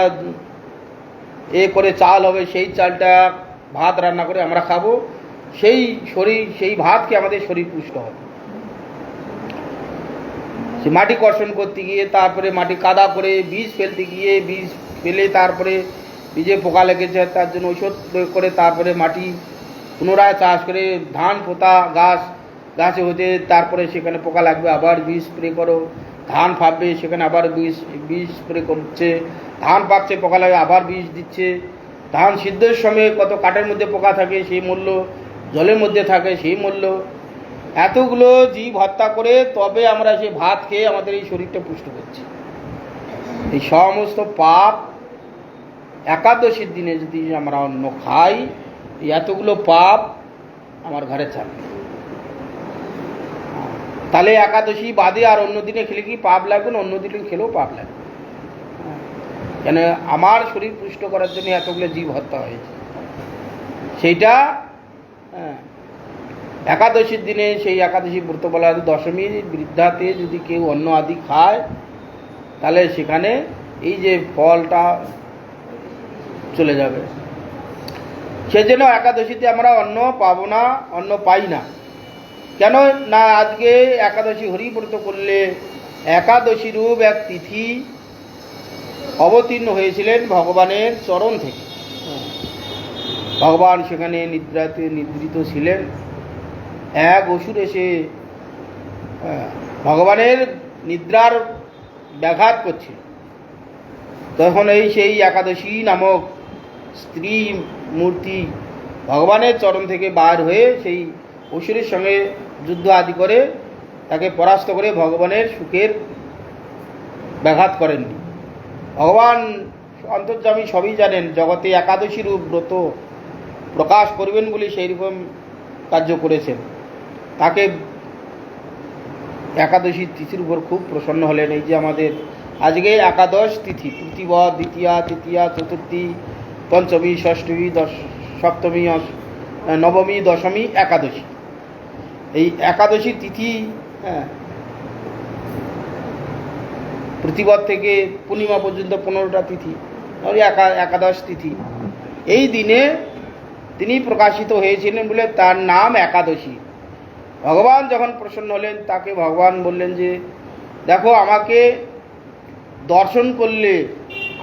A: করে চাল হবে, সেই চালটা ভাত রান্না করে আমরা খাবো, সেই শরীর, সেই ভাতকে আমাদের শরীর পুষ্ট হবে। সে মাটি কর্ষণ করতে গিয়ে, তারপরে মাটি কাদা করে বীজ ফেলতে গিয়ে, বীজ ফেলে তারপরে বীজে পোকা লেগেছে তার জন্য ঔষধ প্রয়োগ করে, তারপরে মাটি পুনরায় চাষ করে ধান পোতা গাছে হতে, তারপরে সেখানে পোকা লাগবে আবার বীজ স্প্রে করো, ধান ফাঁপবে সেখানে আবার বীজ স্প্রে করছে, ধান পাকছে পোকা লাগে আবার বীজ দিচ্ছে, ধান সিদ্ধের সময় কত কাঠের মধ্যে পোকা থাকে সেই মূল্য, জলের মধ্যে থাকে সেই মূল্য, এতগুলো জীব হত্যা করে তবে আমরা সেই ভাত খেয়ে আমাদের এই শরীরটা পুষ্ট করছি। এই সমস্ত পাপ একাদশীর দিনে যদি আমরা অন্ন খাই, এতগুলো পাপ আমার ঘরে চাপবে। তাহলে একাদশী বাদে আর অন্য দিনে খেলে কি পাপ লাগবে না? অন্য দিনে খেলেও পাপ লাগবে, কেন আমার শরীর পুষ্ট করার জন্য এতগুলো জীব হত্যা হয়েছে। সেইটা একাদশীর দিনে, সেই একাদশী ব্রত বলা দশমী বৃদ্ধাতে যদি কেউ অন্ন আদি খায়, তাহলে সেখানে এই যে ফলটা চলে যাবে। সেজন্য একাদশীতে আমরা অন্ন পাবো না, অন্ন পাই না। কেন না? আজকে একাদশী হরিব্রত করলে একাদশী রূপ এক তিথি অবতীর্ণ হয়েছিলেন ভগবানের চরণ থেকে। ভগবান সেখানে নিদ্রিত ছিলেন। এক অসুর এসে ভগবানের নিদ্রার ব্যাঘাত করছে। তখন সেই একাদশী নামক স্ত্রী মূর্তি ভগবানের চরণ থেকে বার হয়ে সেই অসুরের সঙ্গে যুদ্ধ আদি করে তাকে পরাস্ত করে ভগবানের সুখের ব্যাঘাত করেননি। ভগবান অন্তর্যামী সবই জানেন, জগতে একাদশী রূপ ব্রত প্রকাশ করবেন বলে সেই রকম কার্য করেছেন। তাকে একাদশী তিথির উপর খুব প্রসন্ন হলেন। এই যে আমাদের আজকে একাদশ তিথি, তৃতীয়া, দ্বিতীয়া, তৃতীয়া, চতুর্থী, পঞ্চমী, ষষ্ঠী, সপ্তমী, নবমী, দশমী, একাদশী। এই একাদশী তিথি প্রতিবাদ থেকে পূর্ণিমা পর্যন্ত 15টা তিথি, একাদশ তিথি। এই দিনে তিনি প্রকাশিত হয়েছিলেন বলে তার নাম একাদশী। ভগবান যখন প্রসন্ন হলেন, তাকে ভগবান বললেন যে দেখো, আমাকে দর্শন করলে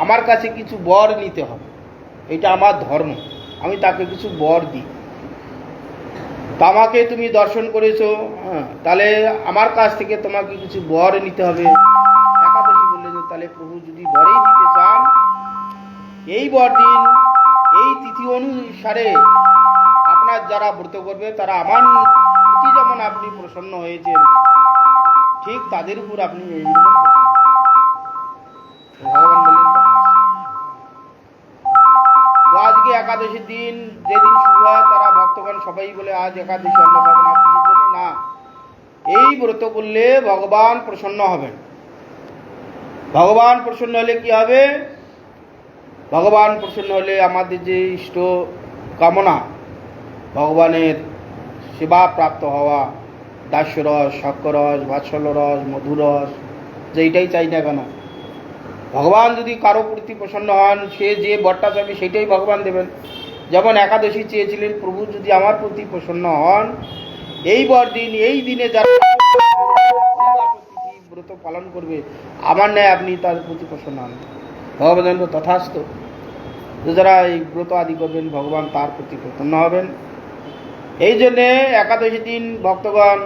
A: আমার কাছে কিছু বর নিতে হবে, এটা আমার ধর্ম, আমি তাকে কিছু বর দিই। তো আমাকে তুমি দর্শন করেছো, তাহলে আমার কাছ থেকে তোমাকে কিছু বর নিতে হবে। একাদশী বললেন যে তাহলে প্রভু যদি বরেই দিতে চান, এই বর দিন, এই তিথি অনুসারে আপনার যারা ব্রত করবে তারা আমার প্রতি যেমন আপনি প্রসন্ন হয়েছেন, ঠিক তাদের উপর আপনি এইরকম ভগবান বললেন। তো আজকে একাদশীর দিন, যেদিন শুরু হয়, তারা ভক্তগণ সবাই বলে আজ একাদশী অন্ন খাবে না, কিছুর জন্য না। এই ব্রত করলে ভগবান প্রসন্ন হবেন। ভগবান প্রসন্ন হলে কি হবে? ভগবান প্রসন্ন হলে আমাদের যে ইষ্ট কামনা, ভগবানের সেবা প্রাপ্ত হওয়া, দাস্যরস, শক্করস, বাৎসল্যরস, মধুরস, যেইটাই চাই না কেন, ভগবান যদি কারো প্রতি প্রসন্ন হন, সে যে বরটা চাইবে সেইটাই ভগবান দেবেন। যেমন একাদশী চেয়েছিলেন, প্রভু যদি আমার প্রতি প্রসন্ন হন, এই বর দিন, এই দিনে যারা ব্রত পালন করবে, আমার ন্যায় আপনি তার প্রতি প্রসন্ন হন। ভগবান তথাস্ত। যারা এই ব্রত আদি করবেন, ভগবান তার প্রতি প্রসন্ন হবেন। এই জন্যে একাদশী দিন ভক্তগণ,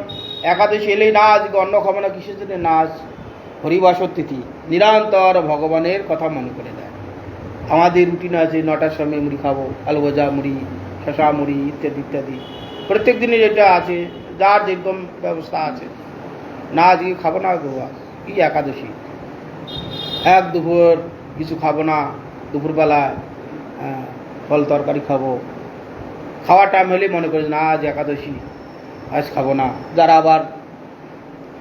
A: একাদশী এলেই না আজকে অন্ন খাবো না, কিসের জন্য? নাচ হরিবাসর তিথি, নিরন্তর ভগবানের কথা মনে করে দেয়। আমাদের রুটিন আছে 9টার সময় মুড়ি খাবো, আলু ভাজা মুড়ি, শশা মুড়ি ইত্যাদি ইত্যাদি, প্রত্যেক দিনের এটা আছে, যার যেরকম ব্যবস্থা আছে। না আজকে খাবো না, কি একাদশী, এক দুপুর কিছু খাবো না, দুপুরবেলায় ফল তরকারি খাবো। খাওয়ার টাইম হলে মনে করে না আজ একাদশী, আজ খাবো না। যারা আবার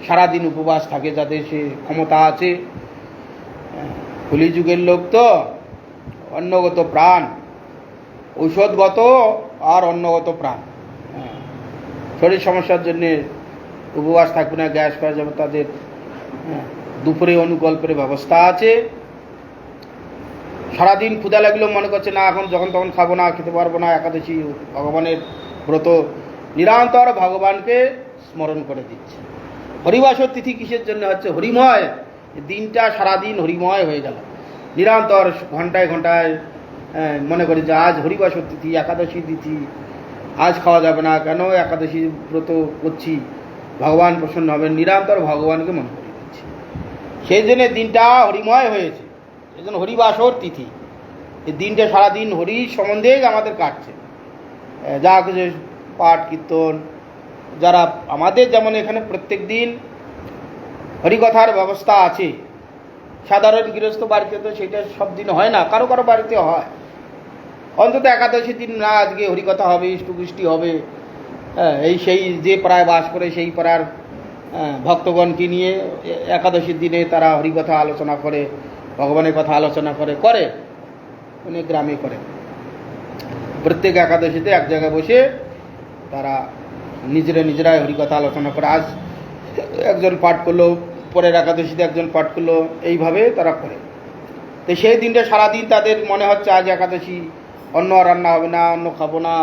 A: সারাদিন উপবাস থাকে, যাদের সে ক্ষমতা আছে, কলিযুগের লোক তো অন্নগত প্রাণ, ঔষধগত আর অন্নগত প্রাণ। শরীর সমস্যার জন্যে উপবাস থাকবে না, গ্যাস পাওয়া যাবে, তাদের দুপুরে অনুকল্পের ব্যবস্থা আছে। সারাদিন ক্ষুধা লাগলেও মনে করছে না এখন যখন তখন খাবো না, খেতে পারবো না। একাদশী ভগবানের ব্রত, নিরন্তর ভগবানকে স্মরণ করে দিচ্ছে। হরিবাসর তিথি কিসের জন্য হচ্ছে? হরিময় দিনটা সারাদিন হরিময় হয়ে গেল। নিরন্তর ঘন্টায় ঘন্টায় মনে করি যে আজ হরিবাসর তিথি, একাদশী তিথি, আজ খাওয়া যাবে না, কেন একাদশী ব্রত করছি, ভগবান প্রসন্ন হবেন, নিরন্তর ভগবানকে মনে করে দিচ্ছি। সেই জন্য দিনটা হরিময় হয়েছে, এই জন্য হরিবাসর তিথি। এই দিনটা সারাদিন হরি সম্বন্ধেই আমাদের কাটছে। যা কিছু পাঠ কীর্তন, যারা আমাদের যেমন এখানে প্রত্যেক দিন হরিকথার ব্যবস্থা আছে। সাধারণ গৃহস্থ বাড়িতে তো সেটা সব দিন হয় না, কারো কারো বাড়িতে হয়। অন্তত একাদশী দিন না আজকে হরিকথা হবে, ইষ্টপুষ্টি হবে। এই সেই যে পাড়ায় বাস করে সেই পাড়ার ভক্তগণকে নিয়ে একাদশীর দিনে তারা হরিকথা আলোচনা করে, ভগবানের কথা আলোচনা করে অনেক গ্রামে করে। প্রত্যেক একাদশীতে এক জায়গায় বসে তারা নিজেরাই হরিকথা আলোচনা করে। আজ একজন পাঠ করলো, পরের একাদশীতে একজন পাঠ করলো, এইভাবে তারা করে। তো সেই দিনটা সারাদিন তাদের মনে হচ্ছে আজ একাদশী, অন্ন রান্না হবে না, অন্ন খাবো না,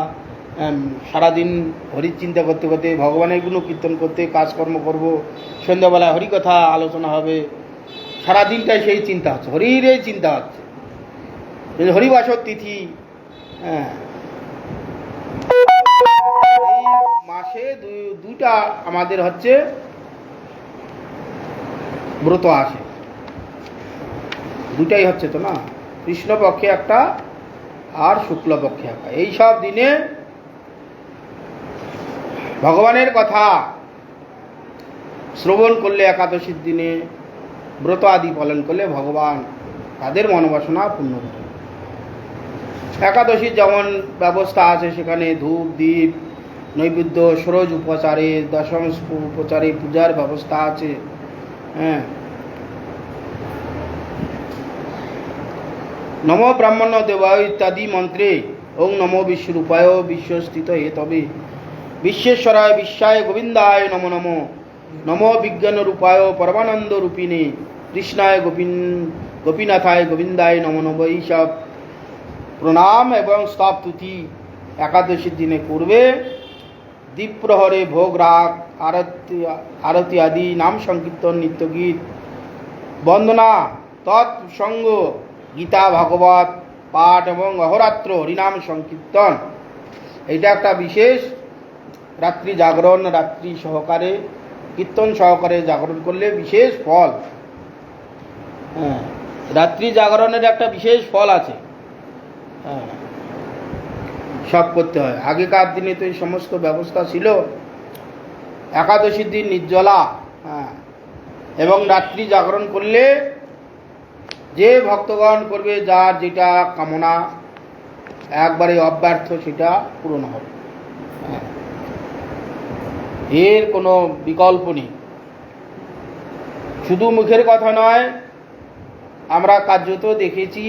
A: সারাদিন হরির চিন্তা করতে করতে, ভগবানের গুণ কীর্তন করতে, কাজকর্ম করব, সন্ধ্যাবেলায় হরিকথা আলোচনা হবে, সারাদিনটাই সেই চিন্তা হচ্ছে, হরির এই চিন্তা হচ্ছে। হরিবাসর তিথি, এই মাসে দুইটা আমাদের হচ্ছে ব্রত আসে, দুটাই হচ্ছে তো না, কৃষ্ণপক্ষে একটা আর শুক্লপক্ষে একটা। এই সব দিনে ভগবানের কথা শ্রবণ করলে, একাদশীর দিনে ব্রত আদি পালন করলে ভগবান তাদের মনোবাসনা পূর্ণ করে। একাদশীর যেমন ব্যবস্থা আছে, সেখানে ধূপ দীপ নৈবেদ্য সরোজ উপচারে, দশম উপচারে পূজার ব্যবস্থা আছে। নম ব্রাহ্মণ দেবায় ইত্যাদি মন্ত্রে ওং নমো বিশ্বরূপায় বিশ্বস্থিত হে তবে বিশ্বেশ্বরায় বিশ্বায় গোবিন্দায় নম নম নমো বিজ্ঞান রূপায় পরমানন্দ রূপিণে কৃষ্ণায় গোপীনাথায় গোবিন্দায় নম নম। এইসব প্রণাম এবং স্তব তুতি একাদশীর দিনে করবে। দ্বীপ্রহরে ভোগ রাগ আরতি আদি নাম সংকীর্তন নিত্যগীত বন্দনা তৎসঙ্গ গীতা ভাগবত পাঠ এবং অহরাত্র হরিনাম সংকীর্তন, এটা একটা বিশেষ। রাত্রি জাগরণ, রাত্রি সহকারে কীর্তন সহকারে জাগরণ করলে বিশেষ ফল। রাত্রি জাগরণের একটা বিশেষ ফল আছে। সব করতে হয়। আগেকার দিনে তো এই সমস্ত ব্যবস্থা ছিল। একাদশীর দিন নির্জলা এবং রাত্রি জাগরণ করলে যে ভক্তগণ করবে, যার যেটা কামনা একবারে অব্যর্থ সেটা পূরণ হবে, এর কোনো বিকল্প নেই। শুধু মুখের কথা নয়, আমরা কার্যত দেখেছি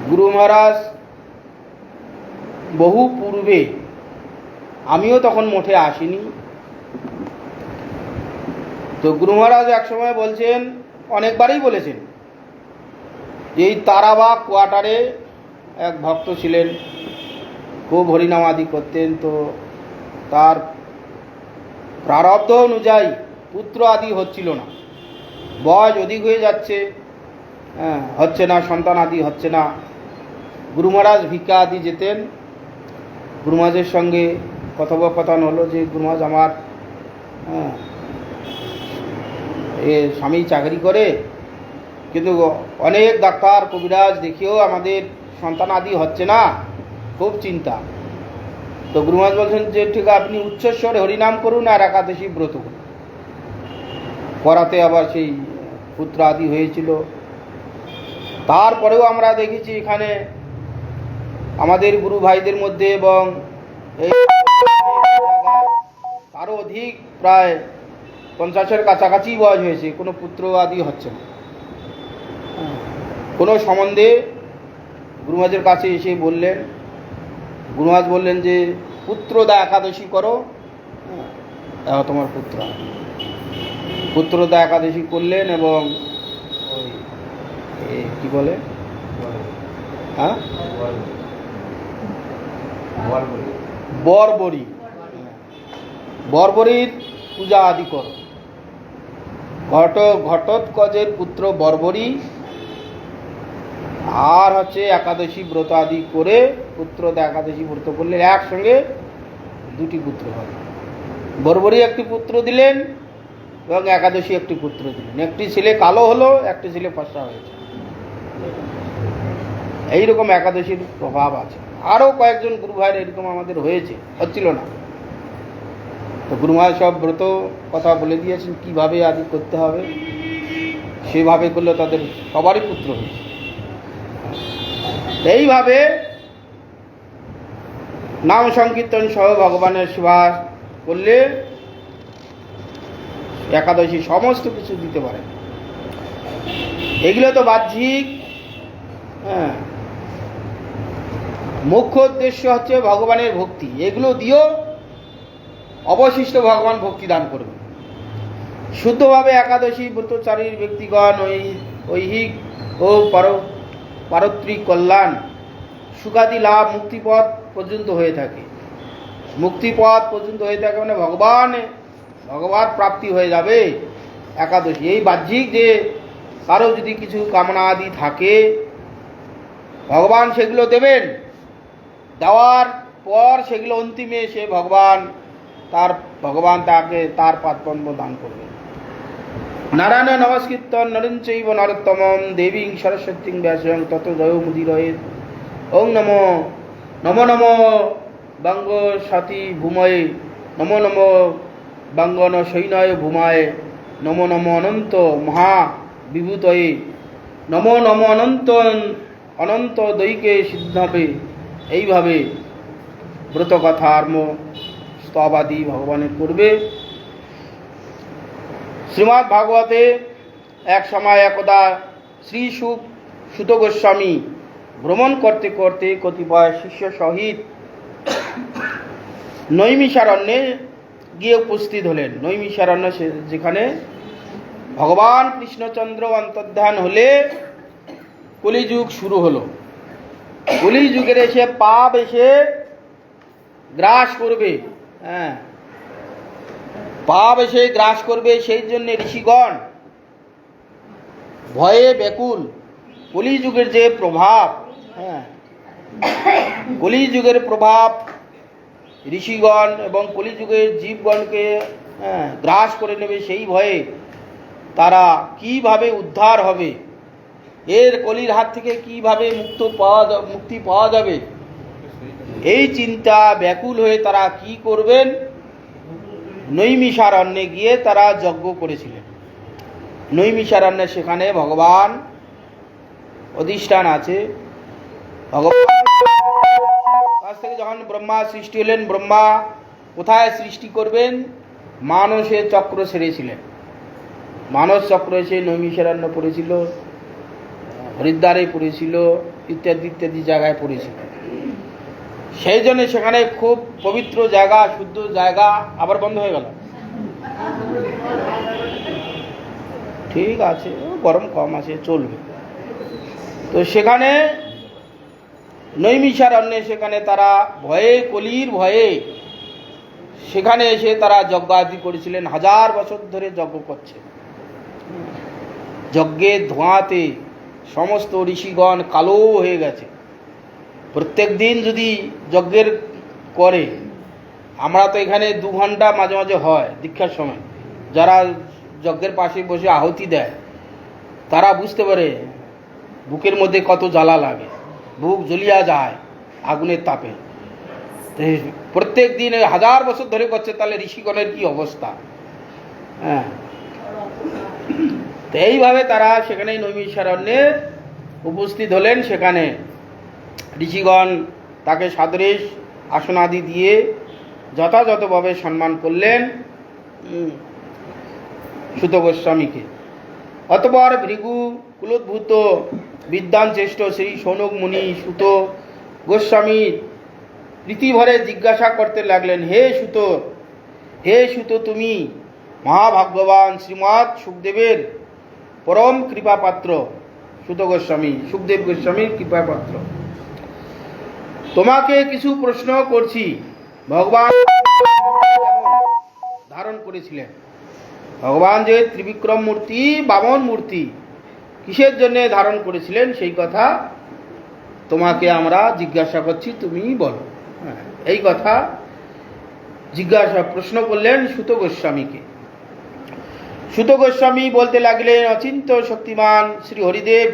A: গুরু মহারাজ বহু পূর্বে, আমিও তখন মঠে আসিনি, তো গুরু মহারাজ একসময় বলছেন, অনেকবারই বলেছেন, এই তারাবাগ কোয়ার্টারে এক ভক্ত ছিলেন, খুব হরিনাম আদি করতেন। তো তার প্রারব্ধ অনুযায়ী পুত্র আদি হচ্ছিল না, বয়স অধিক হয়ে যাচ্ছে, হচ্ছে না, সন্তান আদি হচ্ছে না। গুরু মহারাজ ভিক্ষা আদি যেতেন। গুরু মহারাজের সঙ্গে কথোপকথন হলো যে, গুরু মহারাজ আমার স্বামী চাকরি করে, কিন্তু অনেক ডাক্তার কবিরাজ দেখিয়েও আমাদের সন্তান আদি হচ্ছে না, খুব চিন্তা। তো গুরু মহারাজ বলছেন যে, ঠিক আপনি উচ্চস্বরে হরিনাম করুন আর একাদশী ব্রত করুন। করাতে আবার সেই পুত্র আদি হয়েছিল। তারপরেও আমরা দেখেছি এখানে আমাদের গুরু ভাইদের মধ্যে, এবং এই তারও অধিক, প্রায় 50-এর কাছাকাছি বয়স হয়েছে, কোনো পুত্র আদি হচ্ছে না। কোনো সম্বন্ধে গুরু মহারাজের কাছে এসে বললেন, গুরু মহারাজ বললেন যে, পুত্রদা একাদশী করো, তোমার পুত্রদা একাদশী করলেন। এবং কি বলে, বরবরির পূজা আদি করো। ঘটোৎকচের পুত্র বর্বরী আর একাদশী ব্রত আদি করে, পুত্রতে একাদশী ব্রত করলে একসঙ্গে দুটি পুত্র হবে। বর্বরী একটি পুত্র দিলেন এবং একাদশী একটি পুত্র দিলেন। একটি ছেলে কালো হলো, একটি ছেলে ফর্সা হয়েছে। এইরকম একাদশীর প্রভাব আছে। আরও কয়েকজন গুরু ভাইয়ের এরকম আমাদের হচ্ছিল না। তো গুরু মহারাজ সব ব্রত কথা বলে দিয়েছেন কিভাবে আদি করতে হবে, সেভাবে করলে তাদের সবারই পুত্র হয়েছে। এইভাবে নাম সংকীর্তন সহ ভগবানের সেবা করলে একাদশী সমস্ত কিছু দিতে পারে। এগুলো তো বাহ্যিক। মুখ্য উদ্দেশ্য হচ্ছে ভগবানের ভক্তি। এগুলো দিয়েও অবশিষ্ট ভগবান ভক্তি দান করবে। শুদ্ধভাবে একাদশী ব্রতচারীর ব্যক্তিগণ ঐহিক ও পারত্রিক কল্যাণ সুখাদি লাভ মুক্তিপথ পর্যন্ত হয়ে থাকে। মুক্তিপথ পর্যন্ত হয়ে থাকে মানে ভগবান প্রাপ্তি হয়ে যাবে একাদশী। এই বাহ্যিক যে কারো যদি কিছু কামনা আদি থাকে, ভগবান সেগুলো দেবেন। দেওয়ার পর সেগুলো অন্তিমে সে ভগবান তাকে তার পাদপদ্ম দান করবেন। নারায়ণ নমস্কীর্তন নরং চৈব নরোত্তমং দেবীং সরস্বতীং ব্যাসং তত জয়মুদীরয়ে। ওং নমো বঙ্গ সতী ভূময়ে, নমো নমো বঙ্গন সৈনয় ভূমায়, নমো নমো অনন্ত মহা বিভূতয়ে, নমো নমো অনন্ত দৈকে সিদ্ধবে। এইভাবে ব্রতকথা আর্ম স্তবাদি ভগবানের করবে। শ্রীমদ্ ভাগবতে এক সময় একদা শ্রী সুত গোস্বামী ভ্রমণ করতে করতে কতিপয় শিষ্য সহিত নৈমিষারণ্যে গিয়ে উপস্থিত হলেন। নৈমিষারণ্য যেখানে ভগবান কৃষ্ণচন্দ্র অন্তর্ধান হলে কলিযুগ শুরু হলো। কলিযুগের পাপ এসে গ্রাস করবে। পাপ এসে গ্রাস করবে, সেই জন্য ঋষিগণ ভয়ে ব্যাকুল। কলিযুগের যে প্রভাব, কলিযুগের প্রভাব ঋষিগণ এবং কলিযুগের জীবগণকে গ্রাস করে নেবে, সেই ভয়ে তারা কিভাবে উদ্ধার হবে, এর কলির হাত থেকে কিভাবে মুক্তি পাওয়া যাবে, এই চিন্তা ব্যাকুল হয়ে তারা কি করবেন, নৈমিষারণ্যে গিয়ে তারা যজ্ঞ করেছিলেন। নৈমিষারণ্যে সেখানে ভগবান অধিষ্ঠান আছে। ভগবান কাছ থেকে যখন ব্রহ্মা সৃষ্টি হলেন, ব্রহ্মা কোথায় সৃষ্টি করবেন, মানসে চক্র ছেড়েছিলেন। মানস চক্র এসে নৈমিষারণ্য পড়েছিল, হরিদ্বারে পড়েছিল, ইত্যাদি ইত্যাদি জায়গায় পড়েছিল। সেই জন্য সেখানে খুব পবিত্র জায়গা, শুদ্ধ জায়গা। আবার বন্ধ হয়ে গেল, ঠিক আছে, গরম কম আছে, চলবে। তো সেখানে নৈমিষারণ্যে সেখানে তারা কলির ভয়ে সেখানে এসে তারা যজ্ঞ আদি করেছিলেন। 1000 বছর ধরে যজ্ঞ করছে। যজ্ঞের ধোঁয়াতে সমস্ত ঋষিগণ কালো হয়ে গেছে। প্রত্যেক দিন যদি যজ্ঞের করে, আমরা তো এখানে 2 ঘন্টা মাঝে মাঝে হয় দীক্ষার সময়, যারা যজ্ঞের পাশে বসে আহুতি দেয় তারা বুঝতে পারে বুকের মধ্যে কত জ্বালা লাগে, বুক জ্বলিয়া যায় আগুনের তাপে। প্রত্যেক দিন 1000 বছর ধরে করছে, তাহলে ঋষিগণের কি অবস্থা। তো এইভাবে তারা সেখানে নৈমিষারণ্যে উপস্থিত হলেন। সেখানে ঋষিগণ তাকে সাদৃশ আসনাদি দিয়ে যথাযথভাবে সম্মান করলেন সুত গোস্বামীকে। অতঃপর ভৃগু কুলোদ্ভূত বিদ্বান শ্রেষ্ঠ শ্রী সৌনক মুনি সুত গোস্বামীর প্রীতিভরে জিজ্ঞাসা করতে লাগলেন, হে সুত, তুমি মহাভাগ্যবান শ্রীমৎ সুখদেবের পরম কৃপাপাত্র। সুত গোস্বামী সুখদেব গোস্বামীর কৃপাপাত্র। তোমাকে কিছু প্রশ্ন করছি। ভগবান ধারণ করেছিলেন। ভগবান যে ত্রিবিক্রম মূর্তি, বামন মূর্তি কিসের জন্য ধারণ করেছিলেন সেই কথা তোমাকে আমরা জিজ্ঞাসা করছি, তুমি বলো। এই কথা প্রশ্ন করলেন সুত গোস্বামীকে। সুত গোস্বামী বলতে লাগলেন, অচিন্ত শক্তিমান শ্রী হরিদেব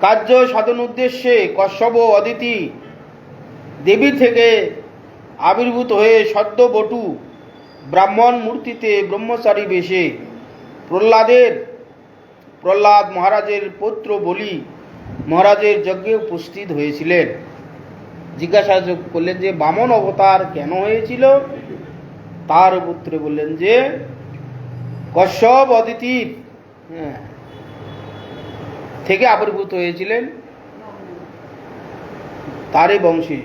A: কার্য সাধন উদ্দেশ্যে কশ্যপ অদিতি দেবী থেকে আবির্ভূত হয়ে সদ্য বটু ব্রাহ্মণ মূর্তিতে ব্রহ্মচারী বেশে প্রহ্লাদ মহারাজের পুত্র বলি মহারাজের যজ্ঞে উপস্থিত হয়েছিলেন। জিজ্ঞাসা করলেন যে বামন অবতার কেন হয়েছিল? তার পুত্রে বললেন যে কশ্যপ অদিতির থেকে আবির্ভূত হয়েছিলেন, তারই বংশী।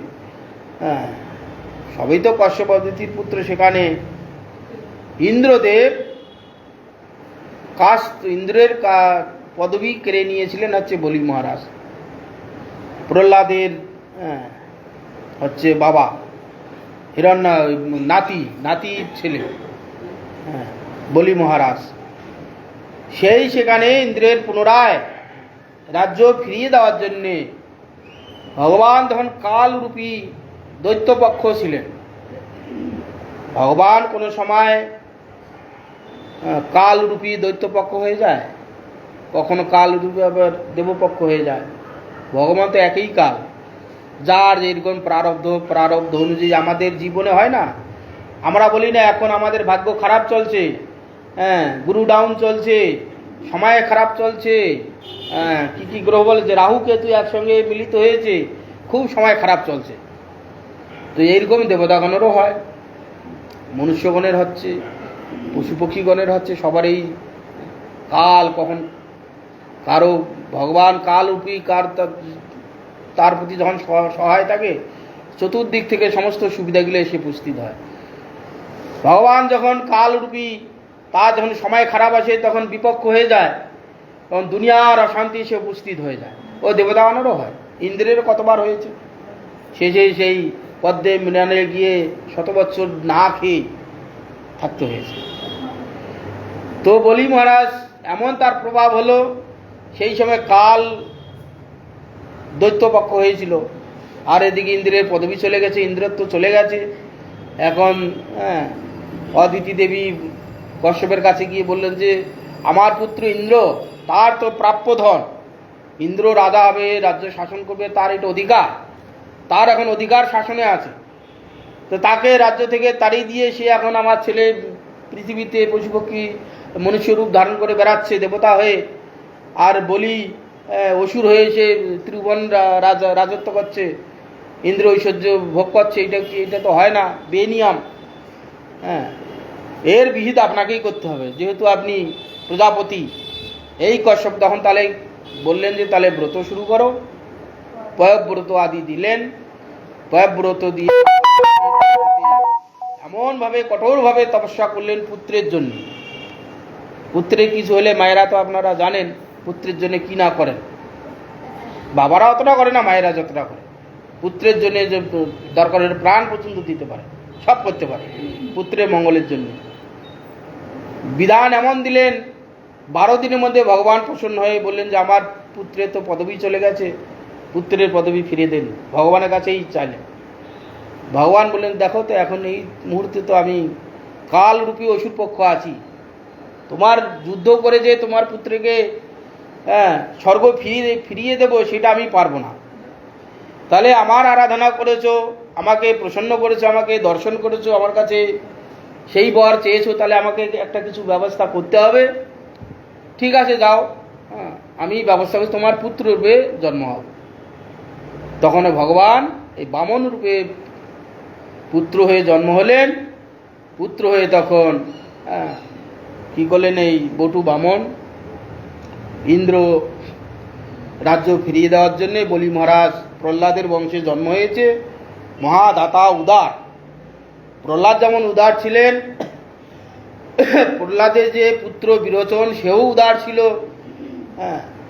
A: সবই তো কশ্যপ অদিতির পুত্র। সেখানে ইন্দ্রদেব ইন্দ্রের পদবী কেড়ে নিয়েছিলেন হচ্ছে বলি মহারাজ, প্রহ্লাদের হচ্ছে বাবা, হিরণ্য নাতির ছেলে বলি মহারাজ। সেখানে ইন্দ্রের পুনরায় রাজ্য ফিরিয়ে দেওয়ার জন্যে ভগবান তখন কালরূপী দৈত্যপক্ষ ছিলেন। ভগবান কোনো সময় কালরূপী দৈত্যপক্ষ হয়ে যায়, কখনো কালরূপী আবার দেবপক্ষ হয়ে যায়। ভগবান তো একই কাল, যার যেরকম প্রারব্ধ অনুযায়ী আমাদের জীবনে হয় না। আমরা বলি না এখন আমাদের ভাগ্য খারাপ চলছে, গুরু ডাউন চলছে, সময় খারাপ চলছে, কি গ্রহ বলে যে রাহু কেতু একসঙ্গে মিলিত হয়েছে, খুব সময় খারাপ চলছে। তো এইরকম দেবতাগণেরও হয়, মনুষ্যগণের হচ্ছে, পশু পক্ষীগণের হচ্ছে, সবারই কাল কখন কারো ভগবান কালরূপী তার প্রতি যখন সহায় থাকে, চতুর্দিক থেকে সমস্ত সুবিধাগুলো এসে উপস্থিত হয়। ভগবান যখন কালরূপী তার যখন সময় খারাপ আসে, তখন বিপক্ষ হয়ে যায়, তখন দুনিয়ার অশান্তি এসে উপস্থিত হয়ে যায়। ও দেবতাগণেরও হয়, ইন্দ্রেরও কতবার হয়েছে। সেই পদ্মে মিলনে গিয়ে 100 বছর না খেয়ে থাকতে হয়েছে। তো বলি মহারাজ এমন তার প্রভাব হলো, সেই সময় কাল দৈত্যপক্ষ হয়েছিল, আর এদিকে ইন্দ্রের পদবী চলে গেছে, ইন্দ্রত্ব চলে গেছে। এখন অদিতি দেবী কশ্যপের কাছে গিয়ে বললেন যে আমার পুত্র ইন্দ্র, তার তো প্রাপ্য ধন, ইন্দ্র রাজা হবে, রাজ্য শাসন করবে, তার এটা অধিকার, তার এখন অধিকার শাসনে আছে। তো তাকে রাজ্য থেকে তাড়িয়ে দিয়ে সে এখন আমার ছেলে পৃথিবীতে পশুপক্ষী মনুষ্য রূপ ধারণ করে বেড়াচ্ছে দেবতা হয়ে, আর বলি অসুর হয়ে সে ত্রিভুবন রাজত্ব করছে, ইন্দ্র ঐশ্বর্য ভোগ করছে। এটা তো হয় না, বেনিয়ম। এর বিহিত আপনাকেই করতে হবে, যেহেতু আপনি প্রজাপতি। এই কশ্যপ তখন তাহলে বললেন যে তাহলে ব্রত শুরু করো। পয়ব্রত আদি দিলেন। পয়ব্রত দিয়ে এমনভাবে কঠোরভাবে তপস্যা করলেন পুত্রের জন্য। পুত্রের কিছু হলে মায়েরা তো আপনারা জানেন পুত্রের জন্য কি না করেন। বাবারা অতটা করে না, মায়েরা যতটা করে। পুত্রের জন্য যে দরকার প্রাণ পর্যন্ত দিতে পারে, সব করতে পারে পুত্রের মঙ্গলের জন্য। বিধান এমন দিলেন, 12 দিনের মধ্যে ভগবান প্রসন্ন হয়ে বললেন যে আমার পুত্রের তো পদবী চলে গেছে, পুত্রের পদবী ফিরিয়ে দেন। ভগবানের কাছেই চাইলেন। ভগবান বললেন দেখো তো এখন এই মুহূর্তে তো আমি কালরূপী অসুর পক্ষ আছি, তোমার যুদ্ধ করে যে তোমার পুত্রকে স্বর্গ ফিরিয়ে দেব সেটা আমি পারবো না। তাহলে আমার আরাধনা করেছো, আমাকে প্রসন্ন করেছো, আমাকে দর্শন করেছো, আমার কাছে সেই বর চেয়েছো, তাহলে আমাকে একটা কিছু ব্যবস্থা করতে হবে। ঠিক আছে যাও, আমি ব্যবস্থা করছি, তোমার পুত্র রূপে জন্ম হবে। তখন ভগবান এই বামন রূপে পুত্র হয়ে জন্ম হলেন। পুত্র হয়ে তখন কি করলেন, এই বটু বামন ইন্দ্র রাজ্য ফিরিয়ে দেওয়ার জন্যে বলি মহারাজ প্রহ্লাদের বংশে জন্ম হয়েছে। মহাদাতা, উদার। প্রহ্লাদ যেমন উদার ছিলেন, প্রহ্লাদের যে পুত্র বিরোচন সেও উদার ছিল,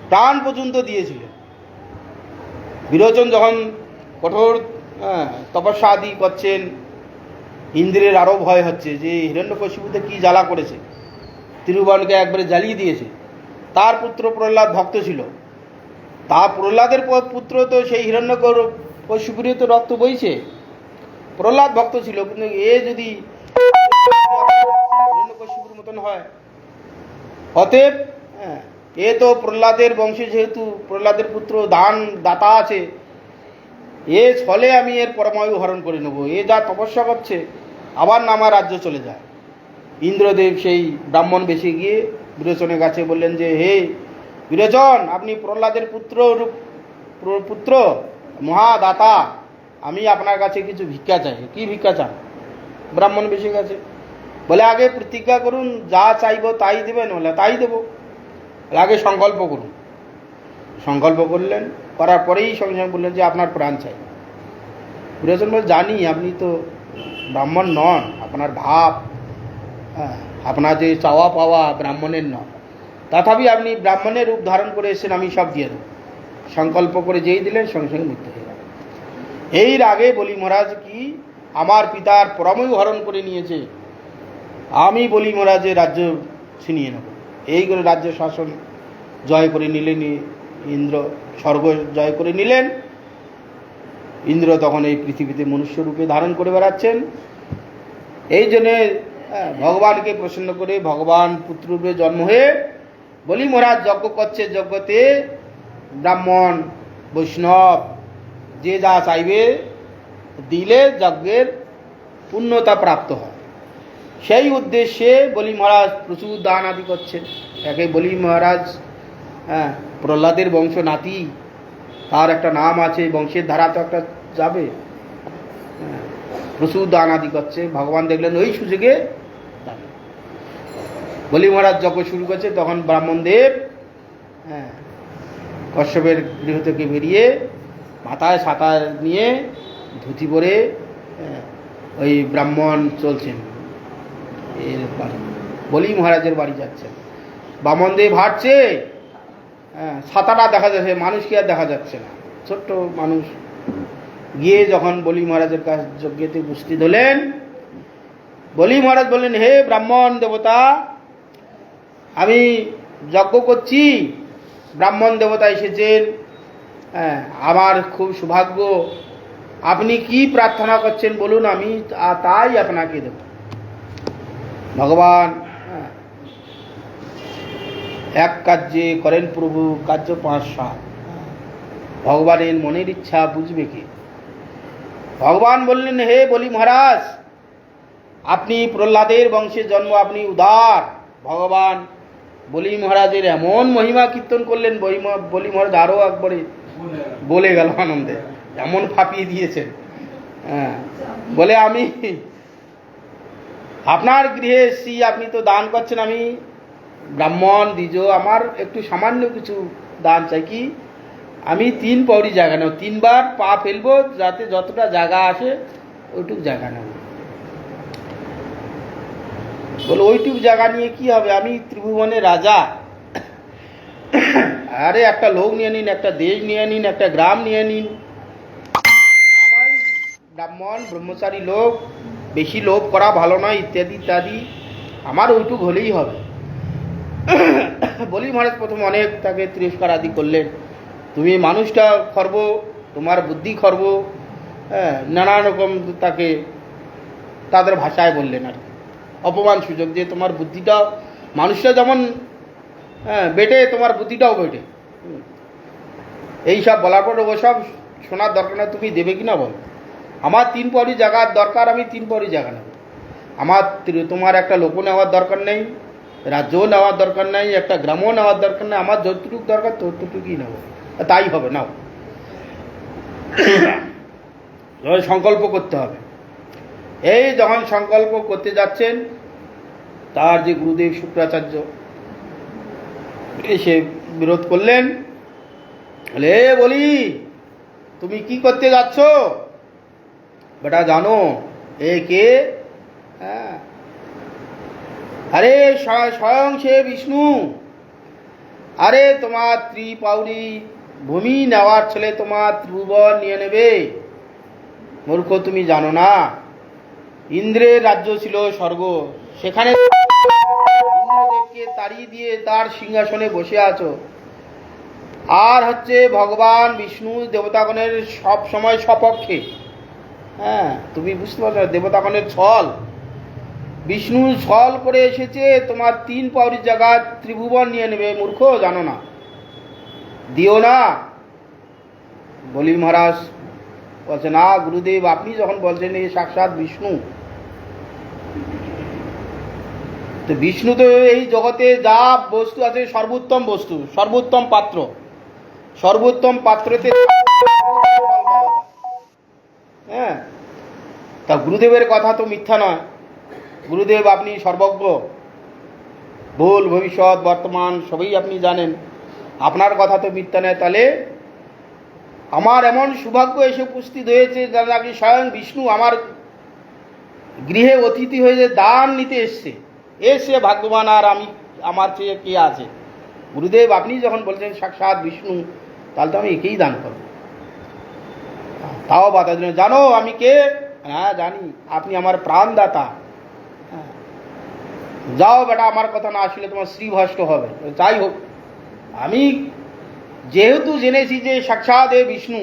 A: প্রাণ পর্যন্ত দিয়েছিলেন। বিরোচন যখন কঠোর তপস্যা আদি করছেন, ইন্দ্রের আরও ভয় হচ্ছে যে হিরণ্যকশিপুতে কী জ্বালা করেছে, ত্রিভুবনকে একবারে জ্বালিয়ে দিয়েছে। তার পুত্র প্রহ্লাদ ভক্ত ছিল, তা প্রহ্লাদের পুত্র তো সেই হিরণ্যকশিপুরে তো রক্ত বইছে, প্রহ্লাদ ভক্ত ছিল, কিন্তু এ যদি হিরণ্যকশিপুর মতন হয়, অতএব এ তো প্রহ্লাদের বংশে, যেহেতু প্রহ্লাদের পুত্র দাতা আছে, এ ছলে আমি এর পরমায়ু হরণ করে নেব। এ যা তপস্যা করছে, আবার না আমার রাজ্য চলে যায়। ইন্দ্রদেব সেই ব্রাহ্মণ বেশে গিয়ে বিরোচনের কাছে বললেন যে, হে বিরোচন, আপনি প্রহ্লাদের পুত্র মহাদাতা, আমি আপনার কাছে কিছু ভিক্ষা চাই। কি ভিক্ষা চান? ব্রাহ্মণ বেশে গেছে, বলে আগে প্রতিজ্ঞা করুন, যা চাইব তাই দেবেন। বলে তাই দেব। আগে সংকল্প করুন। সংকল্প করলেন, করার পরেই সঙ্গে সঙ্গে বললেন যে আপনার প্রাণ চাই। বিরোচন বলে, জানি আপনি তো ব্রাহ্মণ নন, আপনার ভাব, আপনার যে চাওয়া পাওয়া ব্রাহ্মণের নয়, তথাপি আপনি ব্রাহ্মণের রূপ ধারণ করে এসেছেন, আমি সব দিয়ে দেব। সংকল্প করে যেই দিলেন, সঙ্গে সঙ্গে মৃত্যু হয়ে গেল। এর আগে বলি মহারাজ কি আমার পিতার পরমায়ু হরণ করে নিয়েছে, আমি বলি মহারাজের রাজ্য ছিনিয়ে নেব। এই করে রাজ্য শাসন জয় করে নিলেন ইন্দ্র, স্বর্গ জয় করে নিলেন। ইন্দ্র তখন এই পৃথিবীতে মনুষ্য রূপে ধারণ করে বেড়াচ্ছেন। এই জন্যে ভগবানকে প্রসন্ন করে ভগবান পুত্ররূপে জন্ম হয়ে বলি মহারাজ যজ্ঞ করছে। যজ্ঞতে ব্রাহ্মণ বৈষ্ণব যে যা চাইবে দিলে যজ্ঞের পূর্ণতা প্রাপ্ত হয়। সেই উদ্দেশ্যে বলি মহারাজ প্রচুর দান আদি করছেন। একে বলি মহারাজ প্রহ্লাদের বংশ নাতি, তার একটা নাম আছে, বংশের ধারা তো একটা যাবে, প্রচুর দান আদি করছে। ভগবান দেখলেন ওই সুযোগে বলি মহারাজ যজ্ঞ শুরু করছে, তখন ব্রাহ্মণদেব কশ্যপের গৃহ থেকে বেরিয়ে মাথায় ছাতা নিয়ে ধুতি পরে ওই ব্রাহ্মণ চলছেন এর বাড়ি, বলি মহারাজের বাড়ি যাচ্ছেন। ব্রাহ্মণদেব হাঁটছে, ছাতাটা দেখা যাচ্ছে, মানুষকে আর দেখা যাচ্ছে না, ছোট্ট মানুষ। গিয়ে যখন বলি মহারাজের কাছে যজ্ঞতে উপস্থিত হলেন, বলি মহারাজ বললেন, হে ব্রাহ্মণ দেবতা, আমি যজ্ঞ করছি, ব্রাহ্মণ দেবতা এসেছেন, আমার খুব সৌভাগ্য, আপনি কি প্রার্থনা করছেন বলুন, আমি তাই আপনাকে দেব। ভগবান এক কার্যে করেন প্রভু কার্য 5-7, ভগবানের মনের ইচ্ছা বুঝবে কি? ভগবান বললেন, হে বলি মহারাজ, আপনি প্রহ্লাদের বংশে জন্ম, আপনি উদার। ভগবান বলি মহারাজের এমন মহিমা কীর্তন করলেন, বলি মহারাজ আরও একবারে বলে গেল আনন্দে, এমন ফাঁপিয়ে দিয়েছেন। বলে আমি আপনার গৃহে এসেছি, আপনি তো দান করছেন, আমি ব্রাহ্মণ দ্বিজ, আমার একটু সামান্য কিছু দান চাই। কি? আমি 3 পৌরি জায়গা নেব, 3 বার পা ফেলবো, যাতে যতটা জায়গা আসে ওইটুক জায়গা নেব। বলে ওইটুক জায়গা নিয়ে কি হবে, আমি ত্রিভুবনের রাজা। আরে একটা লোক নিয়ে নিন, একটা দেশ নিয়ে নিন, একটা গ্রাম নিয়ে নিন, আমার ব্রাহ্মণ ব্রহ্মচারী লোক, বেশি লোভ করা ভালো নয়, ইত্যাদি ইত্যাদি, আমার ওইটুক হলেই হবে। বলি মহারাজ প্রথম অনেক তাকে তিরস্কার আদি করলেন, তুমি মানুষটা খর্ব, তোমার বুদ্ধি খর্ব, নানা রকম তাকে তাদের ভাষায় বললেন আর অপমান সুযোগ দিয়ে, তোমার বুদ্ধিটা, মানুষটা যেমন বেটে, তোমার বুদ্ধিটাও বেটে। এইসব বলার পর ওসব শোনার দরকার না, তুমি দেবে কিনা বল। আমার 3 পৌরি জায়গার দরকার, আমি 3 পৌরি জায়গা নেব। আমার তোমার একটা লোকও নেওয়ার দরকার নেই, রাজ্যও নেওয়ার দরকার নেই, একটা গ্রামও নেওয়ার দরকার নেই, আমার যতটুকু দরকার ততটুকুই নেব, তাই হবে। নাও, সংকল্প করতে হবে। এই যখন সংকল্প করতে যাচ্ছেন, তার যে গুরুদেব শুক্রাচার্য এসে বিরোধ করলেন, বলে বলি তুমি কি করতে যাচ্ছ বেটা, জানো এ কে? আরে স্বয়ং সে বিষ্ণু। আরে তোমার ত্রিপাউরি ভূমি নেওয়ার ছেলে তোমার ত্রিভুবন নিয়ে নেবে। মূর্খ, তুমি জানো না ইন্দ্রের রাজ্য ছিল স্বর্গ, সেখানে ইন্দ্রদেবকে তাড়িয়ে দিয়ে তার সিংহাসনে বসে আছো। আর হচ্ছে ভগবান বিষ্ণু দেবতাগণের সব সময় সপক্ষে। হ্যাঁ, তুমি বুঝতে পারছো না, দেবতাগণের ছল, বিষ্ণু ছল করে এসেছে তোমার 3 পাউরির জায়গা ত্রিভুবন নিয়ে নেবে। মূর্খ, জানো না, দিও না। বলি মহারাজ বলছে, না গুরুদেব, আপনি যখন বলছেন এই সাক্ষাৎ বিষ্ণু, তো বিষ্ণু তো এই জগতে যা বস্তু আছে সর্বোত্তম বস্তু, সর্বোত্তম পাত্র, সর্বোত্তম পাত্রতে। হ্যাঁ, তা গুরুদেবের কথা তো মিথ্যা নয়। গুরুদেব আপনি সর্বজ্ঞ, ভুল ভবিষ্যৎ বর্তমান সবই আপনি জানেন, আপনার কথা তো মিথ্যা নয়। তাহলে আমার এমন সৌভাগ্য এসে উপস্থিত হয়েছে যা নাকি স্বয়ং বিষ্ণু আমার গৃহে অতিথি হয়ে যে দান নিতে এসছে, এসে ভাগ্যবান আর আমি, আমার চেয়ে কে আছে? গুরুদেব আপনি যখন বলছেন সাক্ষাৎ বিষ্ণু, তাহলে তো আমি একেই দান করব। তাও বাধা দিলেন, জানো আমি কে? হ্যাঁ জানি, আপনি আমার প্রাণদাতা। যাও বেটা, আমার কথা না আসলে তোমার শ্রীভষ্ট হবে। যাই হোক, আমি যেহেতু জেনেছি যে সাক্ষাৎ এ বিষ্ণু,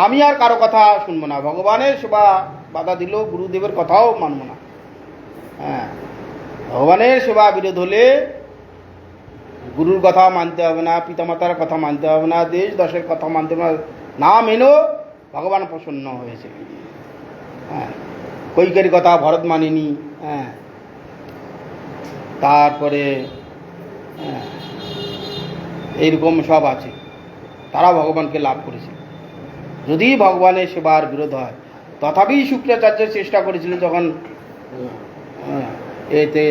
A: আমি আর কারো কথা শুনবো না। ভগবানের সেবা বাধা দিল, গুরুদেবের কথাও মানব না। হ্যাঁ, ভগবানের সেবা বিরোধ হলে গুরুর কথা মানতে হবে না, পিতামাতার কথা মানতে হবে না, দেশ দশের কথা মানতে হবে না। মেনো, ভগবান প্রসন্ন হয়েছে। হ্যাঁ, কৈকের কথা ভরত মানেনি। হ্যাঁ, তারপরে এইরকম সব আছে, তারা ভগবানকে লাভ করেছিল। যদি ভগবানের সেবার বিরোধ হয়, তথাপি শুক্রাচার্য চেষ্টা করেছিলেন যখন এতে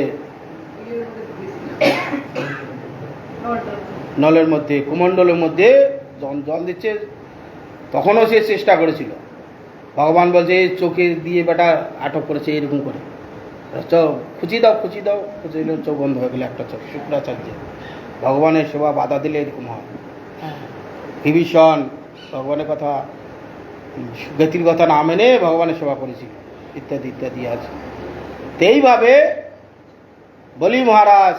A: নলের মধ্যে, কুমণ্ডলের মধ্যে যখন জল দিচ্ছে, তখনও সে চেষ্টা করেছিল। ভগবান বলছে চোখে দিয়ে বেটা আটক করেছে এরকম করে, খুঁচি দাও খুঁচি দাও, খুঁচি দিলে চোখ বন্ধ হয়ে গেল একটা চোখ। শুক্রাচার্য ভগবানের সেবা বাধা দিলে এরকম হয়। বিভীষণ ভগবানের কথা, গতির কথা না মেনে ভগবানের সেবা করেছিল, ইত্যাদি ইত্যাদি আছে। এইভাবে বলি মহারাজ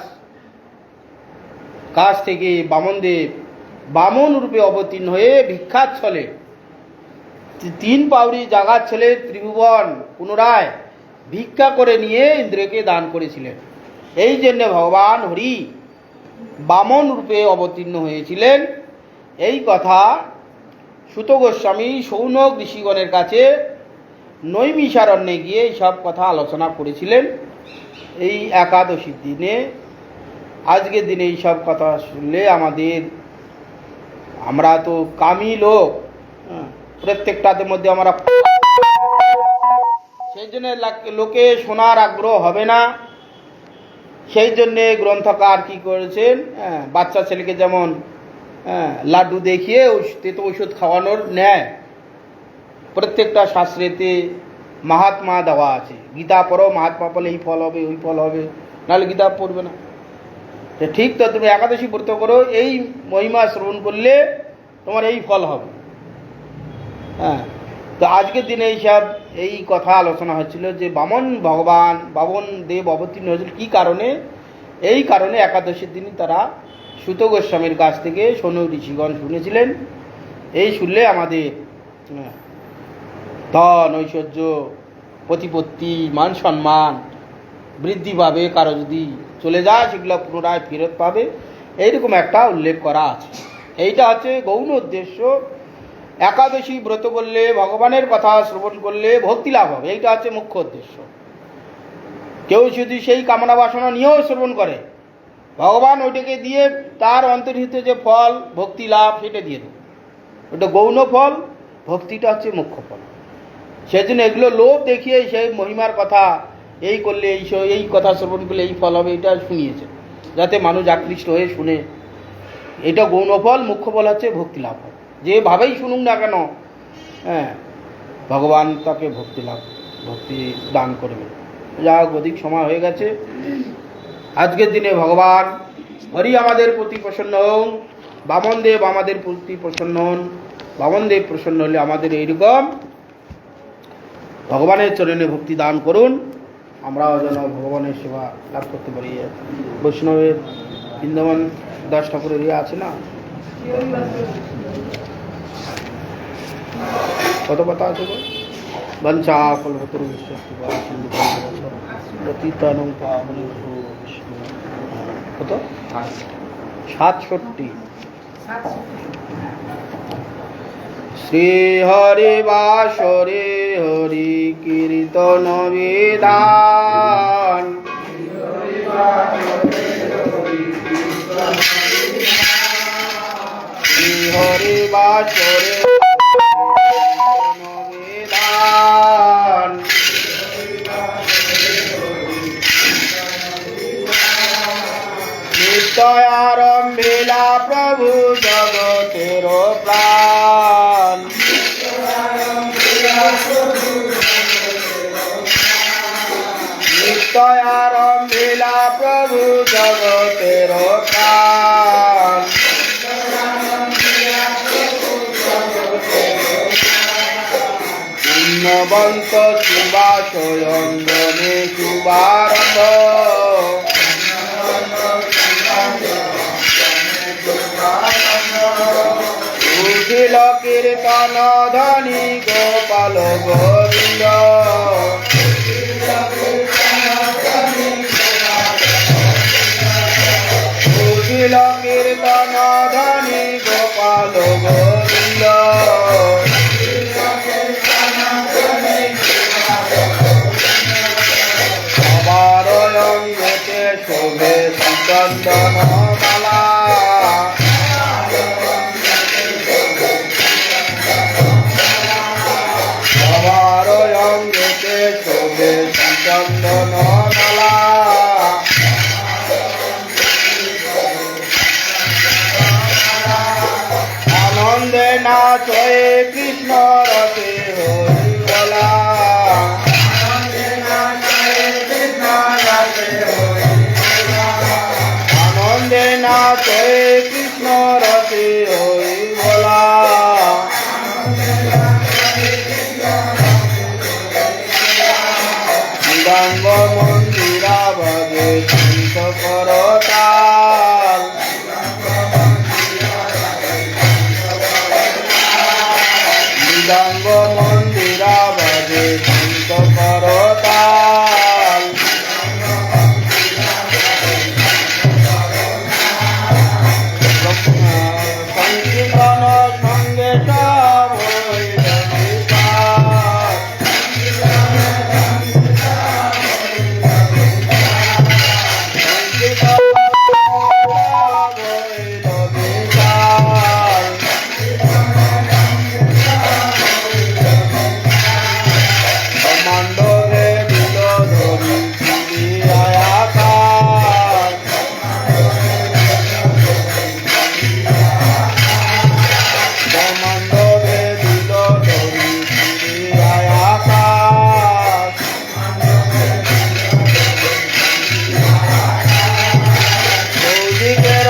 A: কাছ থেকে বামনদেব বামন রূপে অবতীর্ণ হয়ে ভিক্ষার ছলে 3 পাউরি জাগার ছলে ত্রিভুবন পুনরায় ভিক্ষা করে নিয়ে ইন্দ্রকে দান করেছিলেন। এই জন্যে ভগবান হরি বামন রূপে অবতীর্ণ হয়েছিলেন। এই কথা সুত গোস্বামী শৌনক ঋষিগণের কাছে নৈমিষারণ্যে গিয়ে এই সব কথা আলোচনা করেছিলেন। এই একাদশীর দিনে, আজকের দিনে এই সব কথা শুনলে আমরা তো কামী লোক, প্রত্যেকটাদের মধ্যে আমরা, সেই জন্য লোকে শোনার আগ্রহ হবে না। সেই জন্যে গ্রন্থকার কি করেছেন, বাচ্চা ছেলেকে যেমন লাড্ডু দেখিয়ে তেতো ওষুধ খাওয়ানোর ন্যায় প্রত্যেকটা শাস্ত্রেতে মাহাত্মা দেওয়া আছে। গীতা পড়ো, মহাত্মা পড়লে এই ফল হবে, ওই ফল হবে, নাহলে গীতা পড়বে না। ঠিক তো, তুমি একাদশী ব্রত করো, এই মহিমা শ্রবণ করলে তোমার এই ফল হবে। হ্যাঁ, তো আজকের দিনে এই কথা আলোচনা হচ্ছিল যে বামন দেব অবতীর্ণ হয়েছিল কী কারণে। এই কারণে একাদশীর দিনই তারা সুত গোস্বামীর কাছ থেকে শৌনক ঋষিগণ শুনেছিলেন। এই শুনলে আমাদের ধন ঐশ্বর্য প্রতিপত্তি মান সম্মান বৃদ্ধি পাবে, কারো যদি চলে যায় সেগুলো পুনরায় ফেরত পাবে, এইরকম একটা উল্লেখ করা আছে। এইটা হচ্ছে গৌণ উদ্দেশ্য। একাদশী ব্রত করলে, ভগবানের কথা শ্রবণ করলে ভক্তি লাভ হবে, এইটা হচ্ছে মুখ্য উদ্দেশ্য। কেউ যদি সেই কামনা বাসনা নিয়েও শ্রবণ করে, ভগবান ওইটাকে দিয়ে তার অন্তর্হিত যে ফল ভক্তি লাভ সেটা দিয়ে দেবে। ওটা গৌণ ফল, ভক্তিটা হচ্ছে মুখ্য ফল। সেই জন্য এগুলো লোভ দেখিয়ে সেই মহিমার কথা, এই করলে এই কথা শ্রবণ করলে এই ফল হবে, এটা শুনিয়েছে যাতে মানুষ আকৃষ্ট হয়ে শুনে। এটা গৌণ ফল, মুখ্য ফল হচ্ছে ভক্তি লাভ হয়। যেভাবেই শুনুন না কেন, ভগবান তাকে ভক্তি দান করবে। যা হোক, অধিক সময় হয়ে গেছে। আজকের দিনে ভগবান হরি আমাদের প্রতি প্রসন্ন হন, বামনদেব আমাদের প্রতি প্রসন্ন হন। বামনদেব প্রসন্ন হলে আমাদের এইরকম ভগবানের চরণে ভক্তি দান করুন, আমরাও যেন ভগবানের সেবা লাভ করতে পারি। বৈষ্ণবের বৃন্দাবন দাস ঠাকুরের ইয়ে আছে না, কত কথা আছে গো? বঞ্চা কল্পতরু পতিতানং পাবনেভ্যো বিষ্ণু, কত 67। শ্রী হরি বাসরে হরি কীর্তন বিধান, শ্রী হরি বাসরে বিধান, নিশ্চয় আরম্ভিলা প্রভু জগতের প্রাণ, নিশ্চয় আরম্ভিলা প্রভু জগতের প্রাণ, পুণ্যবন্ত শুভা স্বয়ং বনে শুভারম্ভ, উঠিল কীর্তন ধ্বনি গোপাল গোবিন্দ, উঠিল কীর্তন ধ্বনি গোপাল গোবিন্দ, সবার অঙ্গেতে শোভে সুচন্দন মালা, সবার অঙ্গেতে শোভে সুচন্দন মালা, আনন্দে নাচে কৃষ্ণ রসে হরি বলা, আনন্দে নাচে কৃষ্ণ রসে হরি বলা, মৃদঙ্গ মন্দিরা বাজে শঙ্খ করতাল, মৃদঙ্গ মন্দিরা বাজে শঙ্খ করতাল, সংকীর্তন সঙ্গে সব হইল বিকাশ, সংকীর্তন সব হইল বিকাশ, ব্রহ্মাণ্ডে দিল ধরি ফিরিয়ায় আকাশ, ব্রহ্মাণ্ডে দিল ধরি ফিরিয়ায় আকাশ, চৌদিকের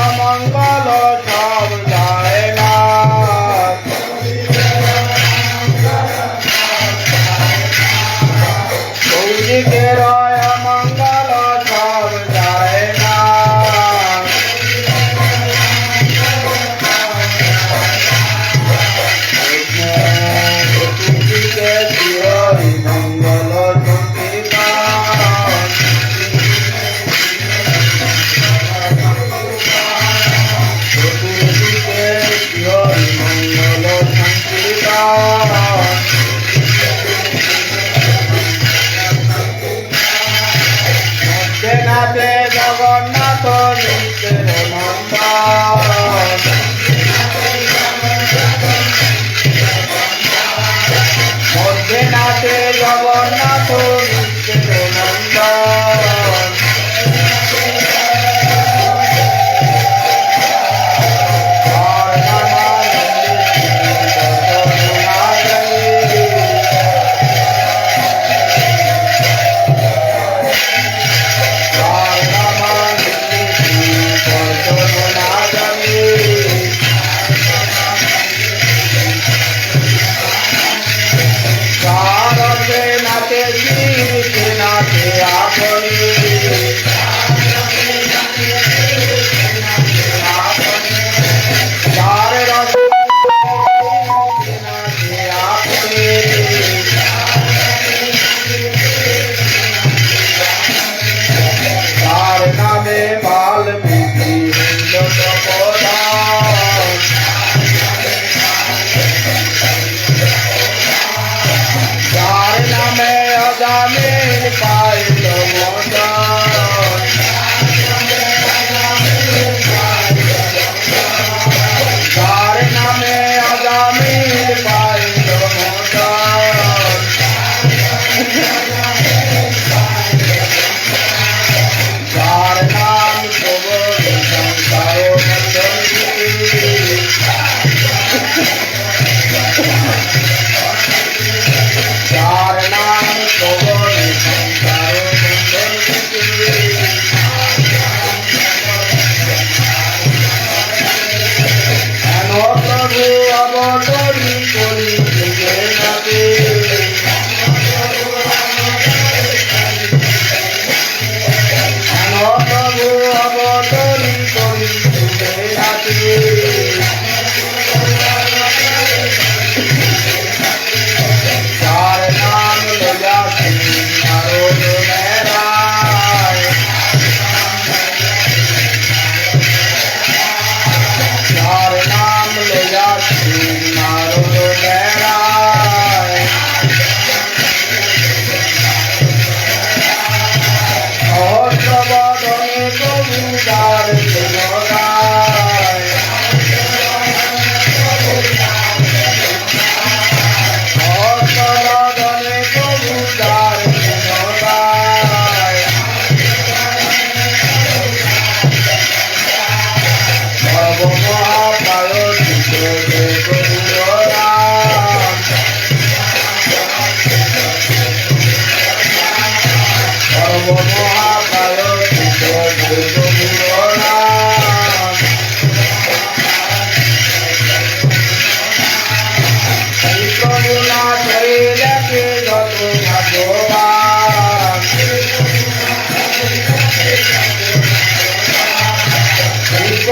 A: অমঙ্গল সব যায় না, চৌদিকের অমঙ্গল সব যায় না, চতুর্দিকে শ্রী মঙ্গল সংকীর্তন, চতুর্দিকে শ্রী মঙ্গল সংকীর্তন, মধ্যে নাচে জগন্নাথ নিত্যের নন্দন, মধ্যে নাচে জগন্নাথ নিত্যের নন্দন, আর নানা আর নামা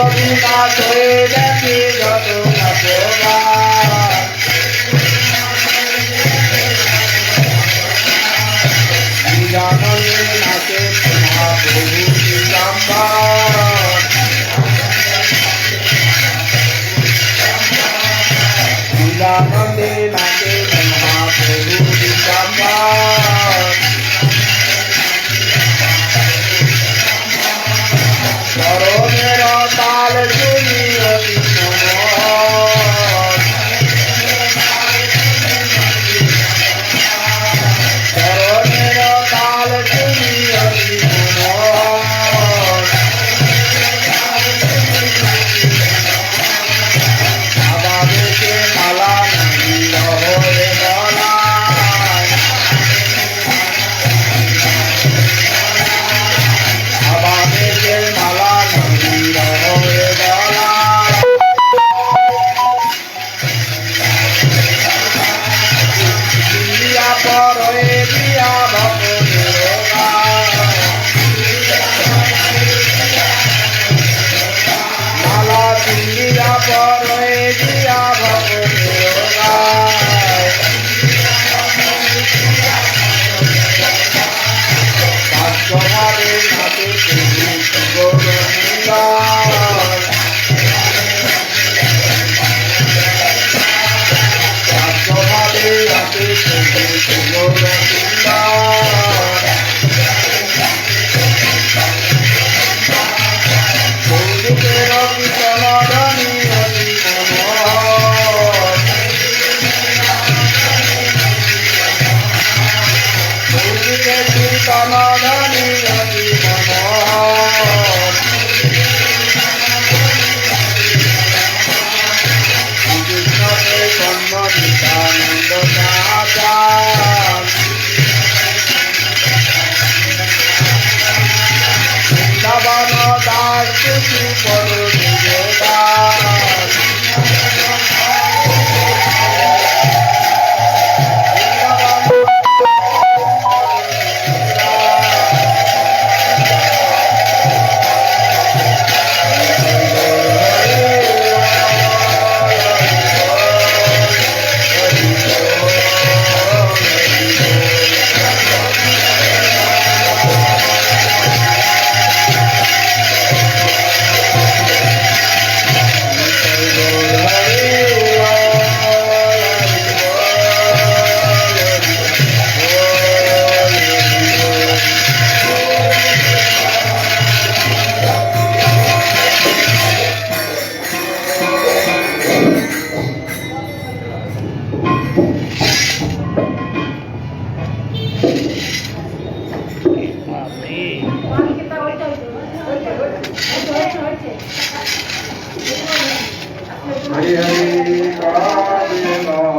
A: বিনাশ হয়ে গেছে যত নাচগান লীলানন্দে নাচে মহাপ্রভু দিগম্বর লীলানন্দে নাচে মহাপ্রভু দিগম্বর চরণের তাল শুনি অতি মনোহর চরণের তাল শুনি অতি মনোহর আবাবেশে মালা নদী রহরে গলায় আবাবেশে মালা নদী রহরে গলায় দিয়া পরে দিয়া ভক্তের গায় মালা দিয়া পরে দিয়া ভক্তের গায় পাঁচভাবে নাচে গৌরঙ্গার পাঁচভাবে নাচে গৌরঙ্গার কৌতুকের কীর্তনধ্বনি অতি মনোহর কৌতুকের কীর্তনধ্বনি অতি মনোহর শ্রীকৃষ্ণকে সম্মানিতানন্দ সাহাযান বৃন্দাবন দাস খুশি পর নিবেদান हरि हरि राधे विमल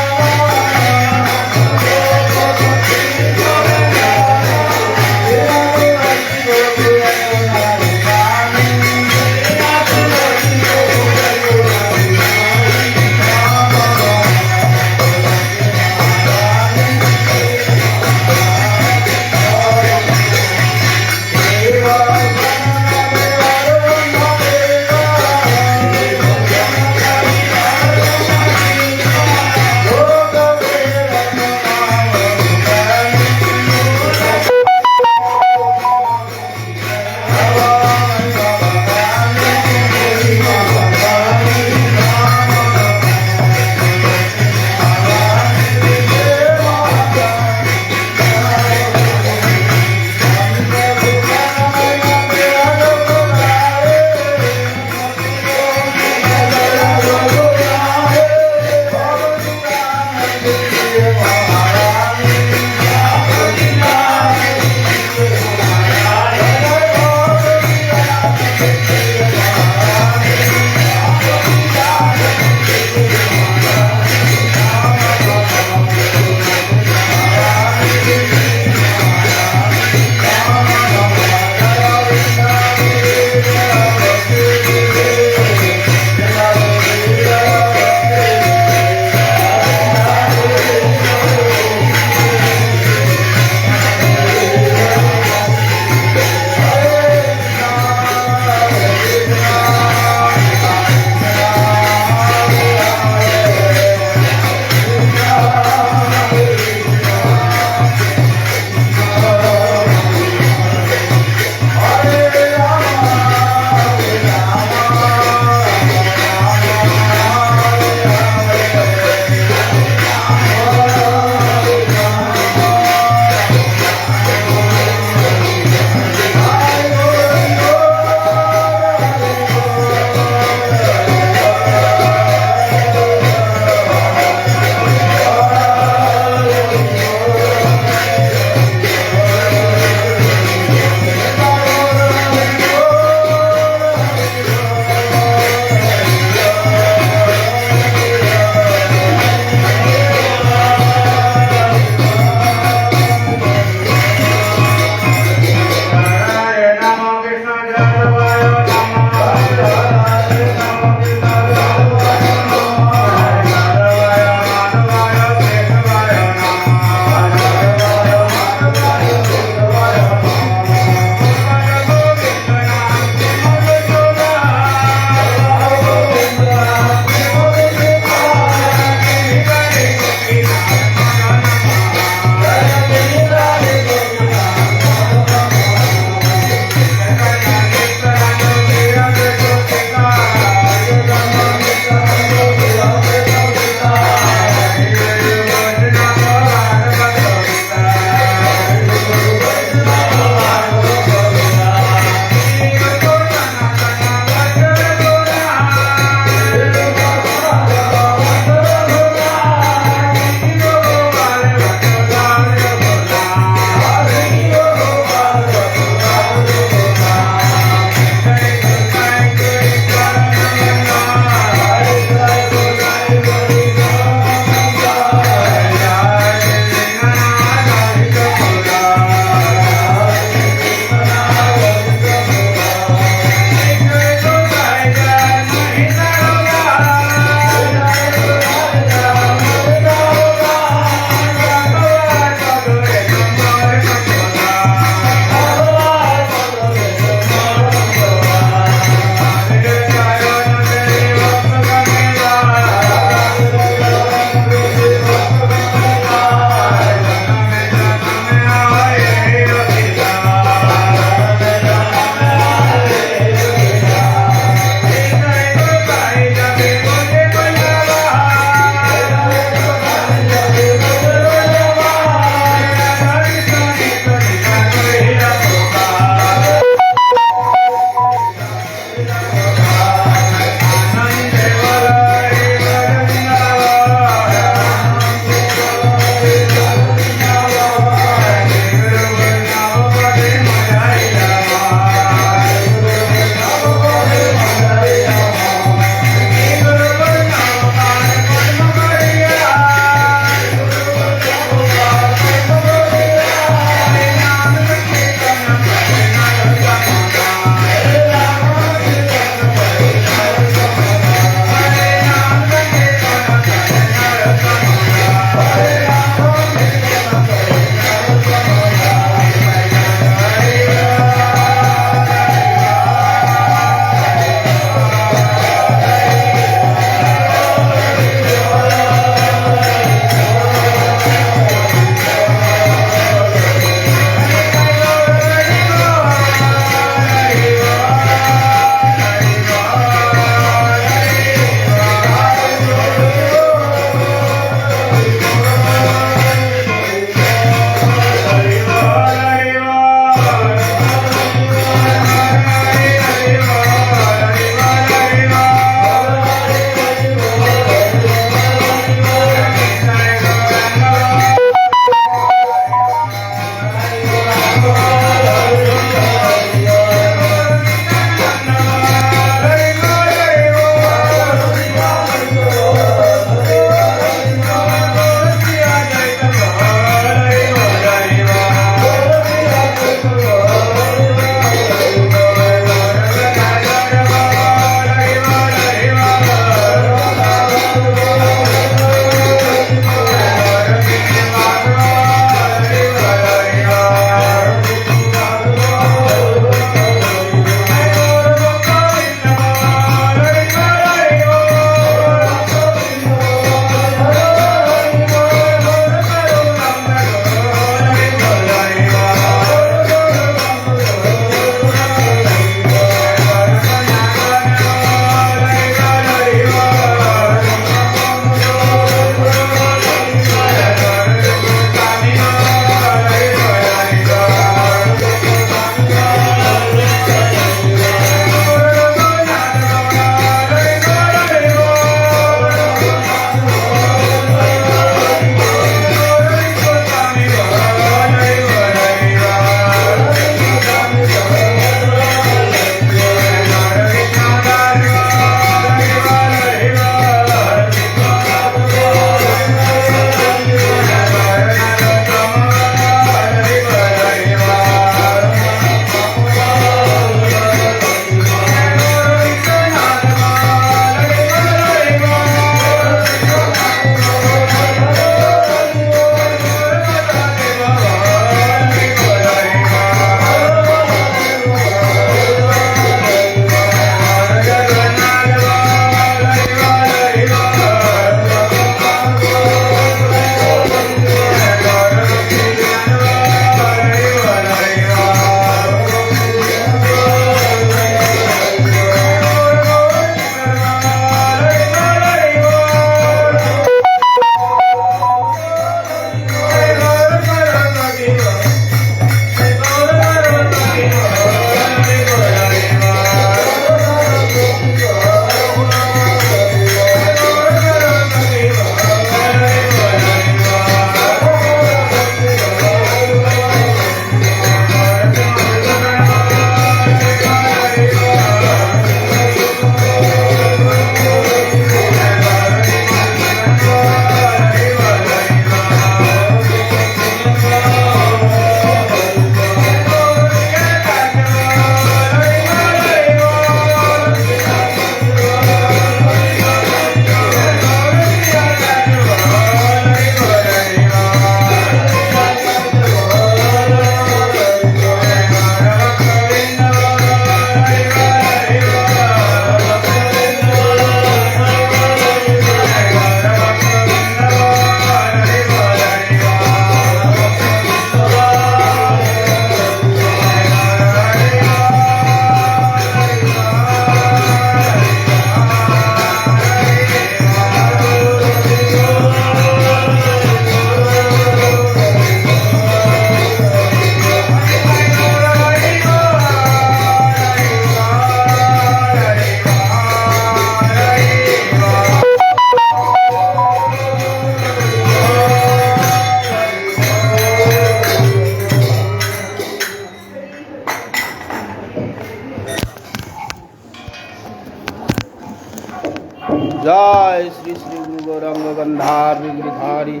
A: गौरंग गंधार गिरिधारी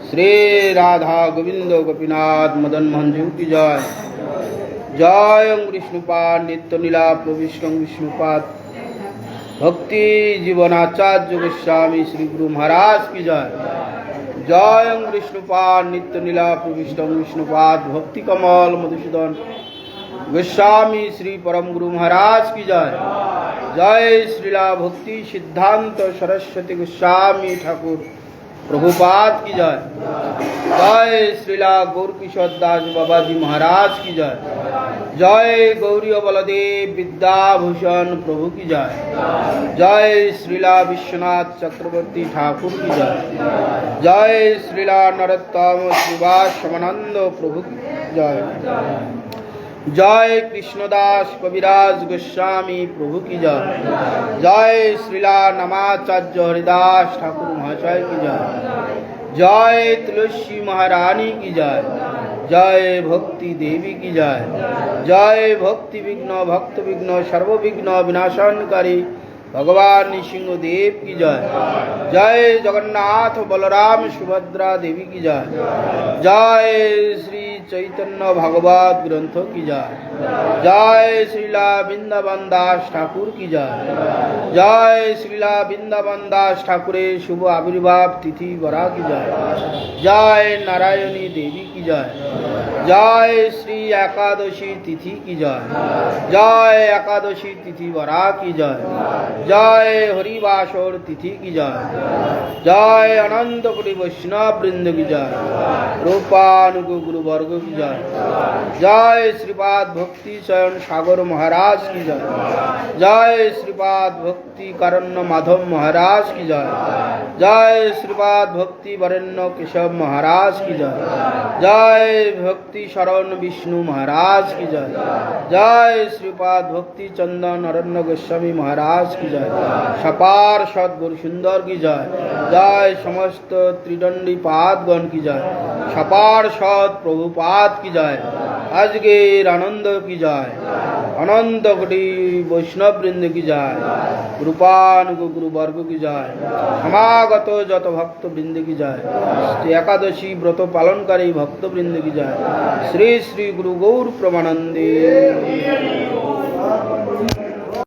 A: श्री राधा गोविंद गोपीनाथ मदन मोहन जी की जय। जय विष्णुपाद नित्य लीला प्रविष्ट विष्णुपाद भक्ति जीवनाचार्य गोस्वामी श्री गुरु महाराज की जय। जय विष्णुपाद नित्य लीला प्रविष्ट विष्णुपाद भक्ति कमल मधुसूदन गोस्वामी श्री परम गुरु महाराज की जय। जय श्रीला भक्ति सिद्धांत सरस्वती गोस्वामी ठाकुर प्रभुपाद की जय। जय श्रीला गौरकिशोर दास बाबा जी महाराज की जय। जय गौरी बलदेव विद्याभूषण प्रभु की जय। जय श्रीला विश्वनाथ चक्रवर्ती ठाकुर की जय। जय श्रीला नरोत्तम श्रीवासवानंद प्रभु की जय। जय कृष्णदास कविराज गोस्वामी प्रभु की जय। जय श्रीला नमाचार्य हरिदास ठाकुर महाशय की जय। जय तुलसी महारानी की जय। जय भक्ति देवी की जय। जय भक्ति विघ्न भक्त विघ्न सर्व विघ्न विनाशनकारी भगवान नृसिंह देव की जय। जय जगन्नाथ बलराम सुभद्रा देवी की जय। जय श्री चैतन्य भागवत ग्रंथ की जय। जय श्रीला वृंदावन दास ठाकुर की जय। जय श्रीला वृंदावन दास ठाकुर शुभ आविर्भाव तिथि वरा की जय। जय नारायणी देवी की जय। जय श्री एकादशी तिथि की जय। जय एकादशी तिथि वरा की जय। जय हरिवासर तिथि की जय। जय अनंत कोटि वैष्णव वृंद की जय। रूपानुग गुरु वर्ग की जय। जय श्रीपाद भक्ति चरण सागर महाराज की जय। जय श्रीपाद भक्ति करण्य माधव महाराज की जय। जय श्रीपाद भक्ति वरेण्य केशव महाराज की जय। जय भक्ति शरण विष्णु महाराज की जय। जय श्रीपाद भक्ति चंदन अरण्य गोस्वामी महाराज की जय। सपार सद गुरु सुंदर की जय। जय समस्त त्रिदंडी पादगण की जय। सपार सद प्रभुपाद की जय। अजगेर आनंद की जय। अनंत कोटि वैष्णव वृंद की जय। रूपानुग गुरु वर्ग की जय। समागत जत भक्त वृंद की जय। एकादशी व्रत पालनकारी भक्त वृंद की जय। श्री श्री गुरु गौर प्रमानंदे।